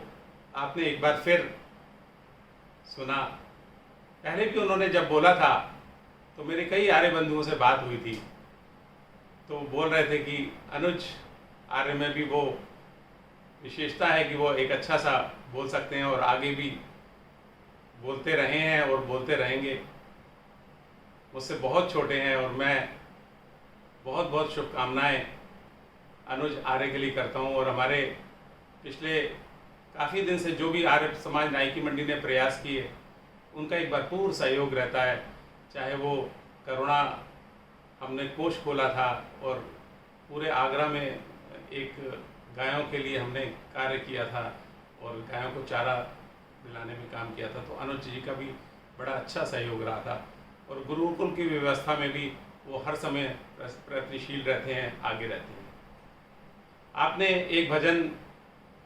आपने एक बार फिर सुना। पहले भी उन्होंने जब बोला था तो मेरे कई आर्य बंधुओं से बात हुई थी, तो वो बोल रहे थे कि अनुज आर्य में भी वो विशेषता है कि वो एक अच्छा सा बोल सकते हैं और आगे भी बोलते रहे हैं और बोलते रहेंगे। मुझसे बहुत छोटे हैं और मैं बहुत बहुत शुभकामनाएं अनुज आर्य के लिए करता हूं। और हमारे पिछले काफ़ी दिन से जो भी आर्य समाज नायकी मंडी ने प्रयास किए, उनका एक भरपूर सहयोग रहता है। चाहे वो करुणा हमने कोष खोला था और पूरे आगरा में एक गायों के लिए हमने कार्य किया था और गायों को चारा दिलाने में काम किया था, तो अनुज जी का भी बड़ा अच्छा सहयोग रहा था। और गुरुकुल की व्यवस्था में भी वो हर समय प्रयत्नशील रहते हैं, आगे रहते हैं। आपने एक भजन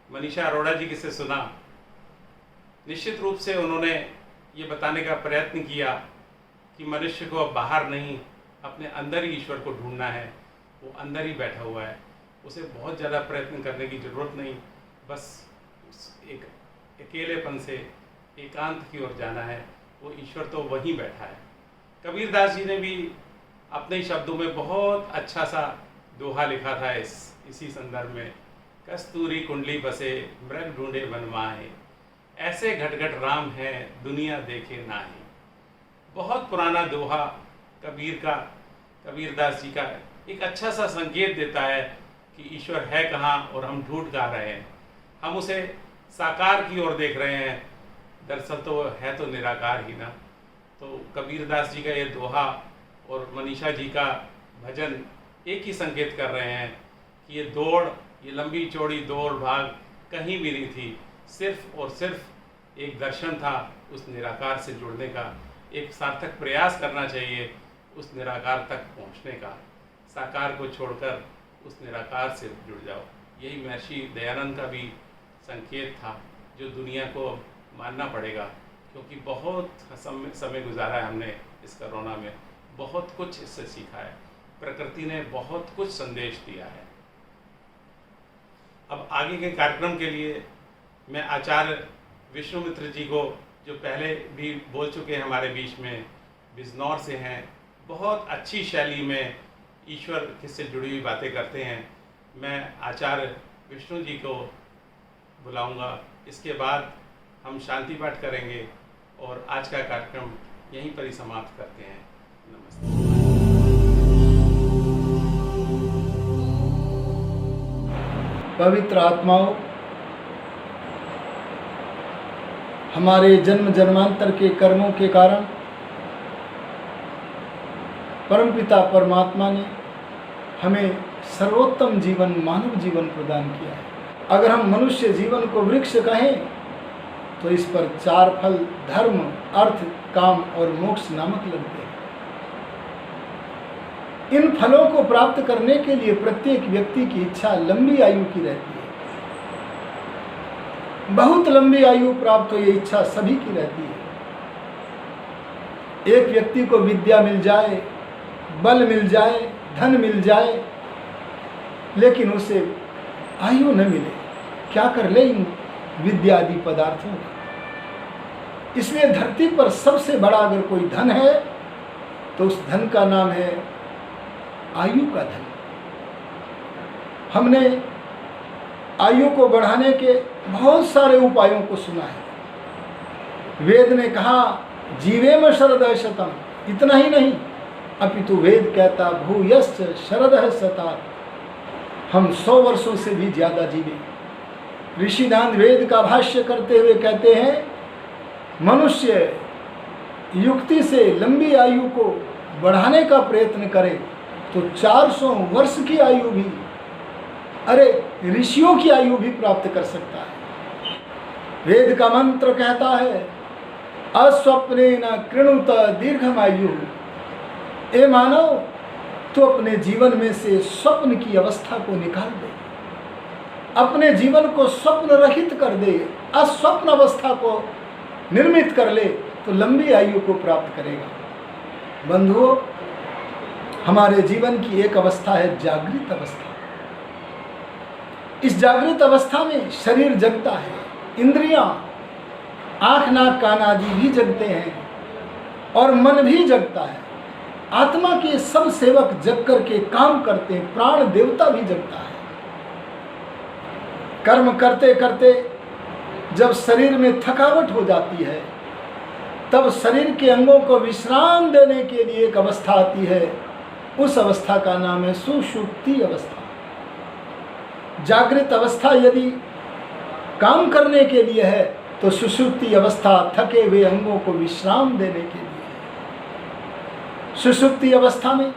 मनीषा अरोड़ा जी की से सुना। निश्चित रूप से उन्होंने ये बताने का प्रयत्न किया कि मनुष्य को अब बाहर नहीं, अपने अंदर ही ईश्वर को ढूंढना है। वो अंदर ही बैठा हुआ है, उसे बहुत ज़्यादा प्रयत्न करने की ज़रूरत नहीं, बस एक अकेलेपन से एकांत की ओर जाना है। वो ईश्वर तो वहीं बैठा है। कबीरदास जी ने भी अपने शब्दों में बहुत अच्छा सा दोहा लिखा था इसी संदर्भ में। कस्तूरी कुंडली बसे मृग ढूंढे बनवाए, ऐसे घटघट राम है दुनिया देखे नाहे। बहुत पुराना दोहा कबीरदास जी का एक अच्छा सा संकेत देता है कि ईश्वर है कहाँ और हम ढूंढ कहाँ रहे हैं। हम उसे साकार की ओर देख रहे हैं, दरअसल तो है तो निराकार ही ना। तो कबीरदास जी का ये दोहा और मनीषा जी का भजन एक ही संकेत कर रहे हैं कि ये लंबी चौड़ी दौड़ भाग कहीं भी नहीं थी, सिर्फ और सिर्फ एक दर्शन था उस निराकार से जुड़ने का। एक सार्थक प्रयास करना चाहिए उस निराकार तक पहुंचने का। साकार को छोड़कर उस निराकार से जुड़ जाओ। यही महर्षि दयानंद का भी संकेत था, जो दुनिया को अब मानना पड़ेगा, क्योंकि बहुत समय गुजारा है हमने इस कोरोना में, बहुत कुछ इससे सीखा है। प्रकृति ने बहुत कुछ संदेश दिया है। अब आगे के कार्यक्रम के लिए मैं आचार्य विष्णुमित्र जी को, जो पहले भी बोल चुके हैं हमारे बीच में, बिजनौर से हैं, बहुत अच्छी शैली में ईश्वर से जुड़ी हुई बातें करते हैं, मैं आचार्य विष्णु जी को बुलाऊंगा। इसके बाद हम शांति पाठ करेंगे और आज का कार्यक्रम यहीं पर ही समाप्त करते हैं। नमस्ते। पवित्र आत्माओं, हमारे जन्म जन्मांतर के कर्मों के कारण परमपिता परमात्मा ने हमें सर्वोत्तम जीवन, मानव जीवन प्रदान किया है। अगर हम मनुष्य जीवन को वृक्ष कहें तो इस पर 4 फल धर्म, अर्थ, काम और मोक्ष नामक लगते हैं। इन फलों को प्राप्त करने के लिए प्रत्येक व्यक्ति की इच्छा लंबी आयु की रहती है। बहुत लंबी आयु प्राप्त हो, ये इच्छा सभी की रहती है। एक व्यक्ति को विद्या मिल जाए, बल मिल जाए, धन मिल जाए, लेकिन उसे आयु न मिले, क्या कर ले इन विद्या आदि पदार्थों का। इसलिए धरती पर सबसे बड़ा अगर कोई धन है तो उस धन का नाम है आयु का धन। हमने आयु को बढ़ाने के बहुत सारे उपायों को सुना है। वेद ने कहा जीवेम शरदः शतम्, इतना ही नहीं, अपितु वेद कहता भूयश्च शरदः शतात्, हम 100 वर्षों से भी ज्यादा जीवे। ऋषिदान वेद का भाष्य करते हुए कहते हैं, मनुष्य युक्ति से लंबी आयु को बढ़ाने का प्रयत्न करे तो 400 वर्ष की आयु भी, अरे ऋषियों की आयु भी प्राप्त कर सकता है। वेद का मंत्र कहता है अस्वप्नेन कृणुत दीर्घमायु। ए मानव, तो अपने जीवन में से स्वप्न की अवस्था को निकाल दे, अपने जीवन को स्वप्न रहित कर दे, अस्वप्न अवस्था को निर्मित कर ले तो लंबी आयु को प्राप्त करेगा। बंधुओं, हमारे जीवन की एक अवस्था है जागृत अवस्था। इस जागृत अवस्था में शरीर जगता है, इंद्रियां, आँख नाक कान आदि भी जगते हैं और मन भी जगता है। आत्मा के सब सेवक जग करके काम करते हैं, प्राण देवता भी जगता है। कर्म करते करते जब शरीर में थकावट हो जाती है तब शरीर के अंगों को विश्राम देने के लिए एक अवस्था आती है, उस अवस्था का नाम है सुषुप्ति अवस्था। जागृत अवस्था यदि काम करने के लिए है तो सुषुप्ति अवस्था थके हुए अंगों को विश्राम देने के लिए। सुषुप्ति अवस्था में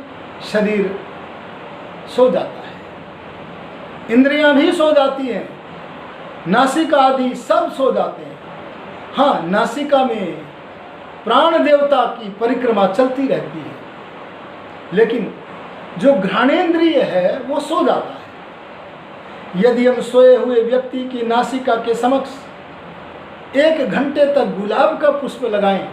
शरीर सो जाता है, इंद्रियां भी सो जाती हैं, नासिका आदि सब सो जाते हैं। हाँ, नासिका में प्राण देवता की परिक्रमा चलती रहती है, लेकिन जो घ्राणेन्द्रिय है वो सो जाता है। यदि हम सोए हुए व्यक्ति की नासिका के समक्ष 1 घंटे तक गुलाब का पुष्प लगाएं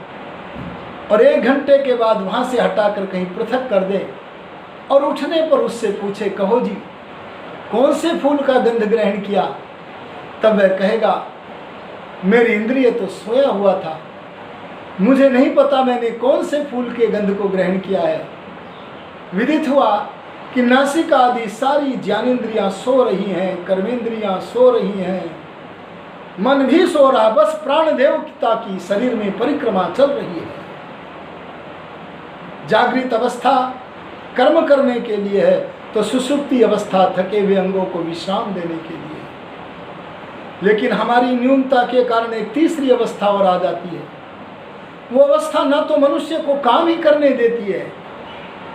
और 1 घंटे के बाद वहाँ से हटाकर कहीं पृथक कर दें और उठने पर उससे पूछे, कहो जी कौन से फूल का गंध ग्रहण किया, तब वह कहेगा मेरी इंद्रिय तो सोया हुआ था, मुझे नहीं पता मैंने कौन से फूल के गंध को ग्रहण किया है। विदित हुआ कि नासिका आदि सारी ज्ञानेंद्रियां सो रही हैं, कर्मेंद्रियां सो रही हैं, मन भी सो रहा, बस प्राण देवता की शरीर में परिक्रमा चल रही है। जागृत अवस्था कर्म करने के लिए है तो सुषुप्ति अवस्था थके हुए अंगों को विश्राम देने के लिए। लेकिन हमारी न्यूनता के कारण एक तीसरी अवस्था और आ जाती है। वो अवस्था न तो मनुष्य को काम ही करने देती है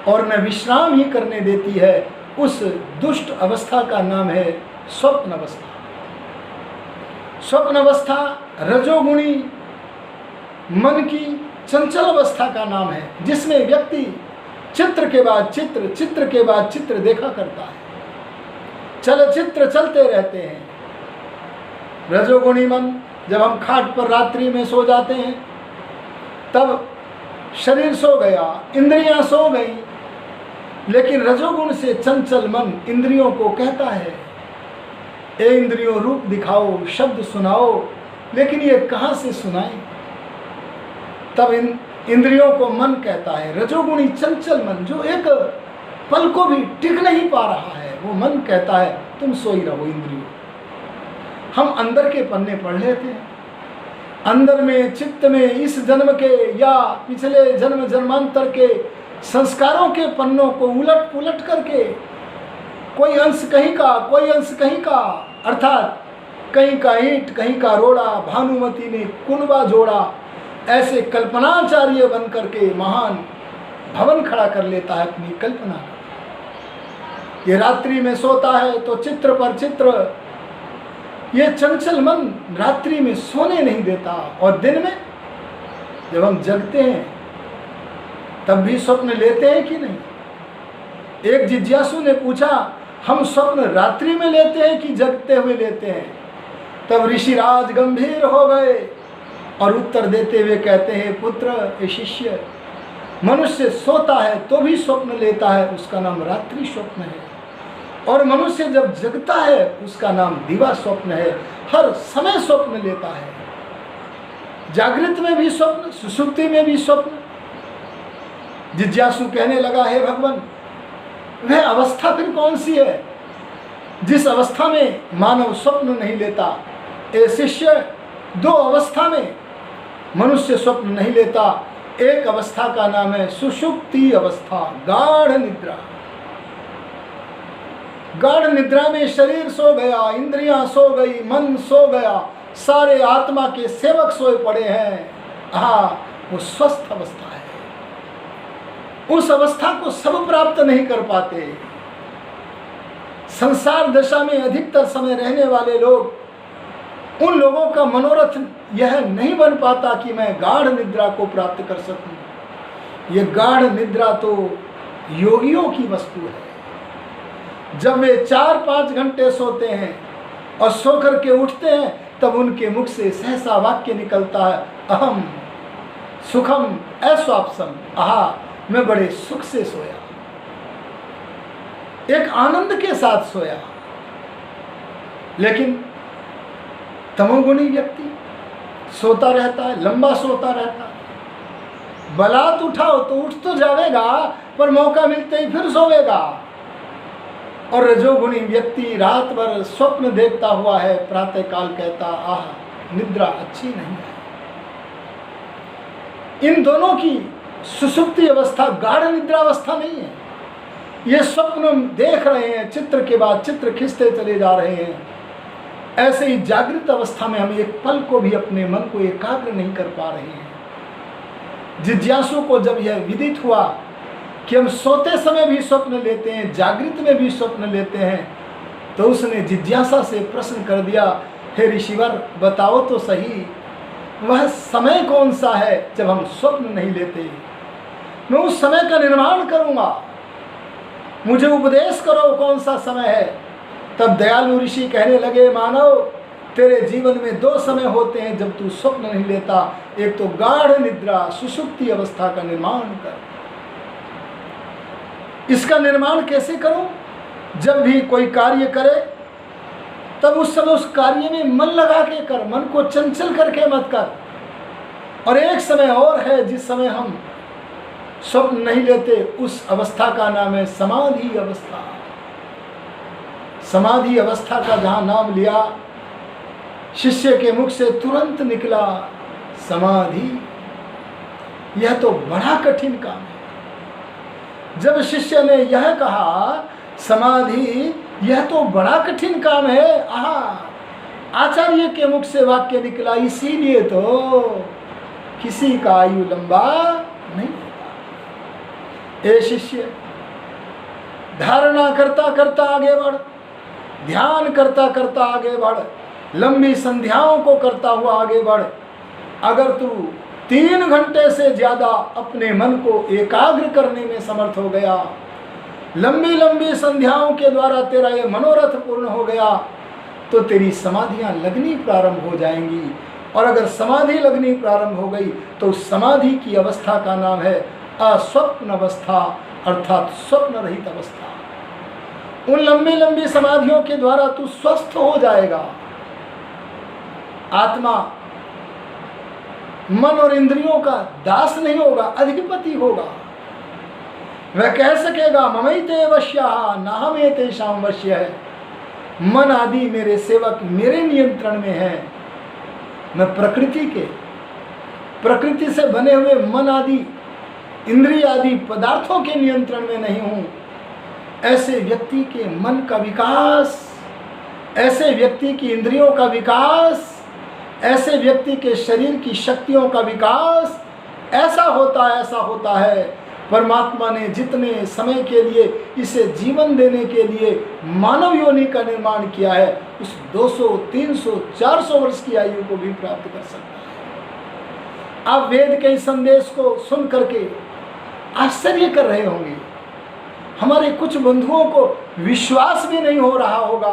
और न विश्राम ही करने देती है। उस दुष्ट अवस्था का नाम है स्वप्न अवस्था। स्वप्न अवस्था रजोगुणी मन की चंचल अवस्था का नाम है, जिसमें व्यक्ति चित्र के बाद चित्र, चित्र के बाद चित्र देखा करता है, चलचित्र चलते रहते हैं। रजोगुणी मन, जब हम खाट पर रात्रि में सो जाते हैं तब शरीर सो गया, इंद्रियां सो गई, लेकिन रजोगुण से चंचल मन इंद्रियों को कहता है, ए इंद्रियों रूप दिखाओ, शब्द सुनाओ, लेकिन ये कहाँ से सुनाएं। तब इंद्रियों को मन कहता है, रजोगुणी चंचल मन जो एक पल को भी टिक नहीं पा रहा है, वो मन कहता है तुम सोई रहो इंद्रियों। हम अंदर के पन्ने पढ़ लेते हैं, अंदर में चित्त में इस जन्म के या पिछले जन्म जन्मांतर के संस्कारों के पन्नों को उलट पुलट करके कोई अंश कहीं का, कोई अंश कहीं का, अर्थात कहीं का ईंट कहीं का रोड़ा, भानुमति ने कुनबा जोड़ा, ऐसे कल्पनाचार्य बन करके महान भवन खड़ा कर लेता है अपनी कल्पना का। ये रात्रि में सोता है तो चित्र पर चित्र, ये चंचल मन रात्रि में सोने नहीं देता। और दिन में जब हम जगते हैं तब भी स्वप्न लेते हैं कि नहीं। एक जिज्ञासु ने पूछा, हम स्वप्न रात्रि में लेते हैं कि जगते हुए लेते हैं। तब ऋषिराज गंभीर हो गए और उत्तर देते हुए कहते हैं, पुत्र ए शिष्य, मनुष्य सोता है तो भी स्वप्न लेता है, उसका नाम रात्रि स्वप्न है, और मनुष्य जब जगता है उसका नाम दिवा स्वप्न है। हर समय स्वप्न लेता है, जागृत में भी स्वप्न, सुषुप्ति में भी स्वप्न। जिज्ञासु कहने लगा, हे भगवान, वह अवस्था फिर कौन सी है जिस अवस्था में मानव स्वप्न नहीं लेता। ए शिष्य, 2 अवस्था में मनुष्य स्वप्न नहीं लेता। एक अवस्था का नाम है सुषुप्ति अवस्था, गाढ़ निद्रा। गाढ़ निद्रा में शरीर सो गया, इंद्रियां सो गई, मन सो गया, सारे आत्मा के सेवक सोए पड़े हैं। हाँ, वो स्वस्थ अवस्था है। उस अवस्था को सब प्राप्त नहीं कर पाते। संसार दशा में अधिकतर समय रहने वाले लोग, उन लोगों का मनोरथ यह नहीं बन पाता कि मैं गाढ़ निद्रा को प्राप्त कर सकूं। यह गाढ़ निद्रा तो योगियों की वस्तु है। जब वे 4-5 घंटे सोते हैं और सो करके उठते हैं, तब उनके मुख से सहसा वाक्य निकलता है, अहम सुखम ऐस्वाप्सम, आहा मैं बड़े सुख से सोया, एक आनंद के साथ सोया। लेकिन तमोगुणी व्यक्ति सोता रहता है, लंबा सोता रहता है। बलात् उठाओ तो उठ तो जाएगा, पर मौका मिलते ही फिर सोएगा। और रजोगुणी व्यक्ति रात भर स्वप्न देखता हुआ है, प्रातः काल कहता आह निद्रा अच्छी नहीं है। इन दोनों की सुसुप्ति अवस्था गाढ़ निद्रा अवस्था नहीं है। ये स्वप्न देख रहे हैं, चित्र के बाद चित्र खींचते चले जा रहे हैं। ऐसे ही जागृत अवस्था में हम एक पल को भी अपने मन को एकाग्र नहीं कर पा रहे हैं। जिज्ञासु को जब यह विदित हुआ कि हम सोते समय भी स्वप्न लेते हैं, जागृत में भी स्वप्न लेते हैं, तो उसने जिज्ञासा से प्रश्न कर दिया, हे ऋषिवर बताओ तो सही, वह समय कौन सा है जब हम स्वप्न नहीं लेते? मैं उस समय का निर्माण करूंगा, मुझे उपदेश करो कौन सा समय है। तब दयालु ऋषि कहने लगे, मानव तेरे जीवन में 2 समय होते हैं जब तू स्वप्न नहीं लेता। एक तो गाढ़ निद्रा सुषुप्ति अवस्था का निर्माण कर। इसका निर्माण कैसे करूं? जब भी कोई कार्य करे तब उस समय उस कार्य में मन लगा के कर, मन को चंचल करके मत कर। और एक समय और है जिस समय हम स्वप्न नहीं लेते, उस अवस्था का नाम है समाधि अवस्था। समाधि अवस्था का जहां नाम लिया, शिष्य के मुख से तुरंत निकला समाधि। यह तो बड़ा कठिन काम है। जब शिष्य ने यह कहा समाधि यह तो बड़ा कठिन काम है, आचार्य के मुख से वाक्य निकला, इसीलिए तो किसी का आयु लंबा नहीं होता। ए शिष्य, धारणा करता करता आगे बढ़, ध्यान करता करता आगे बढ़, लंबी संध्याओं को करता हुआ आगे बढ़। अगर तू 3 घंटे से ज्यादा अपने मन को एकाग्र करने में समर्थ हो गया, लंबी लंबी संध्याओं के द्वारा तेरा ये मनोरथ पूर्ण हो गया, तो तेरी समाधियां लगनी प्रारंभ हो जाएंगी। और अगर समाधि लगनी प्रारंभ हो गई तो उस समाधि की अवस्था का नाम है अस्वप्न अवस्था, अर्थात स्वप्न रहित अवस्था। उन लंबी लंबी समाधियों के द्वारा तू स्वस्थ हो जाएगा। आत्मा मन और इंद्रियों का दास नहीं होगा, अधिपति होगा। वह कह सकेगा ममैते वश्याः नाहमे तेषां वश्य है। मन आदि मेरे सेवक मेरे नियंत्रण में है। मैं प्रकृति से बने हुए मन आदि इंद्रिय आदि पदार्थों के नियंत्रण में नहीं हूं। ऐसे व्यक्ति के मन का विकास, ऐसे व्यक्ति की इंद्रियों का विकास, ऐसे व्यक्ति के शरीर की शक्तियों का विकास ऐसा होता है। परमात्मा ने जितने समय के लिए इसे जीवन देने के लिए मानव योनि का निर्माण किया है, उस 200, 300, 400 वर्ष की आयु को भी प्राप्त कर सकता है। आप वेद के इस संदेश को सुन करके आश्चर्य कर रहे होंगे। हमारे कुछ बंधुओं को विश्वास भी नहीं हो रहा होगा,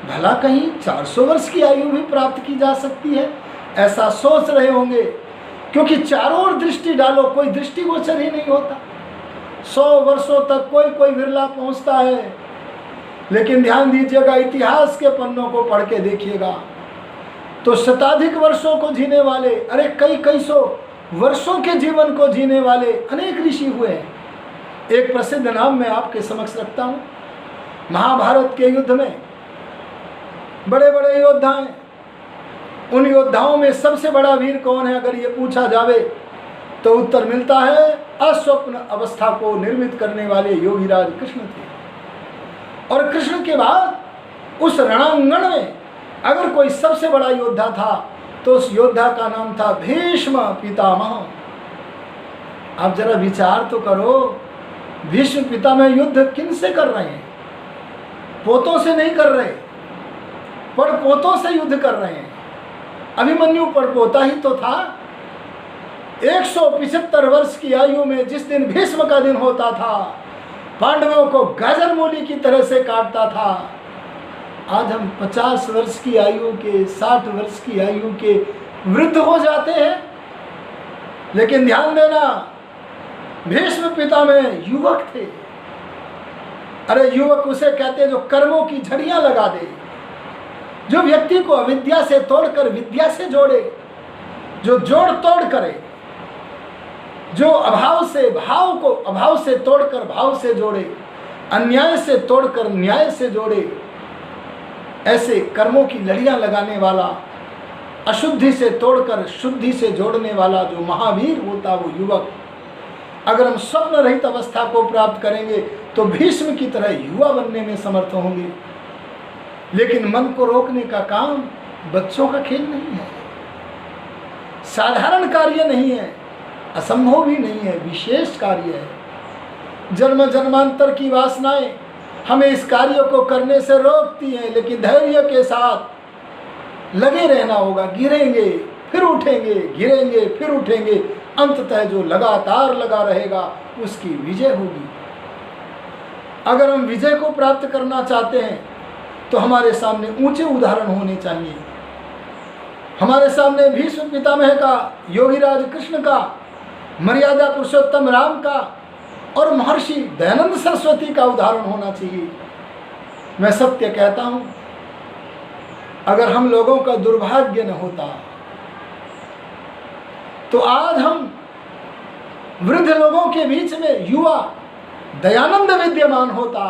भला कहीं 400 वर्ष की आयु भी प्राप्त की जा सकती है, ऐसा सोच रहे होंगे। क्योंकि चारों ओर दृष्टि डालो, कोई दृष्टिगोचर ही नहीं होता। 100 वर्षों तक कोई विरला पहुंचता है। लेकिन ध्यान दीजिएगा, इतिहास के पन्नों को पढ़ के देखिएगा तो शताधिक वर्षों को जीने वाले, अरे कई सौ वर्षों के जीवन को जीने वाले अनेक ऋषि हुए हैं। एक प्रसिद्ध नाम मैं आपके समक्ष रखता हूँ। महाभारत के युद्ध में बड़े बड़े योद्धा हैं। उन योद्धाओं में सबसे बड़ा वीर कौन है अगर ये पूछा जावे तो उत्तर मिलता है अस्वप्न अवस्था को निर्मित करने वाले योगीराज कृष्ण थे। और कृष्ण के बाद उस रणांगण में अगर कोई सबसे बड़ा योद्धा था तो उस योद्धा का नाम था भीष्म पितामह। आप जरा विचार तो करो, भीष्म पितामह युद्ध किन से कर रहे हैं? पोतों से नहीं कर रहे, पड़पोतों से युद्ध कर रहे हैं। अभिमन्यु पड़पोता ही तो था। 175 वर्ष की आयु में जिस दिन भीष्म का दिन होता था, पांडवों को गाजर मूली की तरह से काटता था, आज हम 50 वर्ष की आयु के, 60 वर्ष की आयु के वृद्ध हो जाते हैं। लेकिन ध्यान देना, भीष्म पितामह युवक थे। अरे युवक उसे कहते जो कर्मों की झड़ियां लगा दे, जो व्यक्ति को अविद्या से तोड़कर विद्या से जोड़े, जो जोड़ तोड़ करे, जो अभाव से भाव को अभाव से तोड़कर भाव से जोड़े, अन्याय से तोड़कर न्याय से जोड़े, ऐसे कर्मों की लड़ियां लगाने वाला, अशुद्धि से तोड़कर शुद्धि से जोड़ने वाला जो महावीर होता वो युवक। अगर हम स्वप्न रहित अवस्था को प्राप्त करेंगे तो भीष्म की तरह युवा बनने में समर्थ होंगे। लेकिन मन को रोकने का काम बच्चों का खेल नहीं है, साधारण कार्य नहीं है, असंभव भी नहीं है, विशेष कार्य है। जन्म जन्मांतर की वासनाएं हमें इस कार्य को करने से रोकती हैं, लेकिन धैर्य के साथ लगे रहना होगा। गिरेंगे फिर उठेंगे, गिरेंगे फिर उठेंगे, अंततः जो लगातार लगा रहेगा उसकी विजय होगी। अगर हम विजय को प्राप्त करना चाहते हैं तो हमारे सामने ऊंचे उदाहरण होने चाहिए। हमारे सामने भीष्म पितामह का, योगीराज कृष्ण का, मर्यादा पुरुषोत्तम राम का और महर्षि दयानंद सरस्वती का उदाहरण होना चाहिए। मैं सत्य कहता हूं, अगर हम लोगों का दुर्भाग्य न होता तो आज हम वृद्ध लोगों के बीच में युवा दयानंद विद्यमान होता।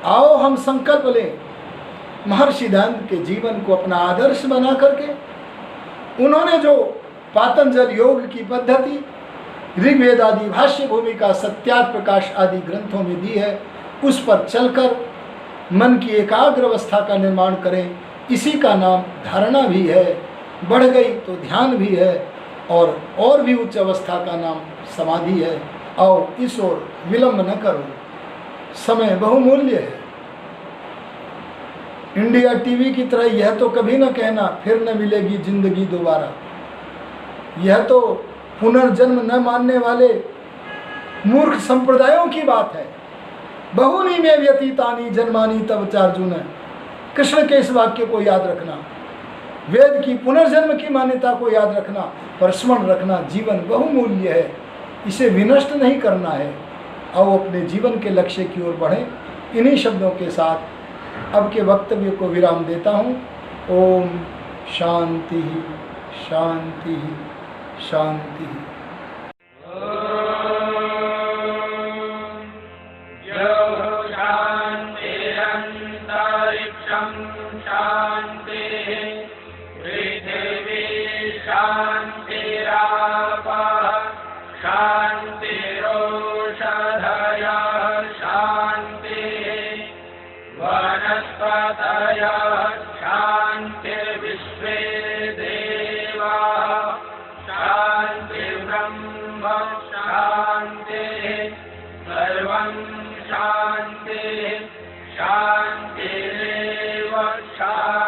आओ हम संकल्प लें, महर्षि दयानंद के जीवन को अपना आदर्श बना करके उन्होंने जो पातंजल योग की पद्धति, ऋग्वेद आदि भाष्य भूमिका, सत्यार्थ प्रकाश आदि ग्रंथों में दी है, उस पर चलकर मन की एकाग्र अवस्था का निर्माण करें। इसी का नाम धारणा भी है, बढ़ गई तो ध्यान भी है, और भी उच्च अवस्था का नाम समाधि है। आओ इस ओर विलंब न करो, समय बहुमूल्य है। इंडिया टीवी की तरह यह तो कभी न कहना फिर न मिलेगी जिंदगी दोबारा। यह तो पुनर्जन्म न मानने वाले मूर्ख संप्रदायों की बात है। बहुनी में व्यतीतानि जन्मानि तव चार्जुन। कृष्ण के इस वाक्य को याद रखना, वेद की पुनर्जन्म की मान्यता को याद रखना, पर स्मरण रखना जीवन बहुमूल्य है, इसे विनष्ट नहीं करना है। आओ अपने जीवन के लक्ष्य की ओर बढ़ें। इन्हीं शब्दों के साथ अब के वक्तव्य को विराम देता हूँ। ओम शांति शांति शांति। शांति शांतिरेव शांति।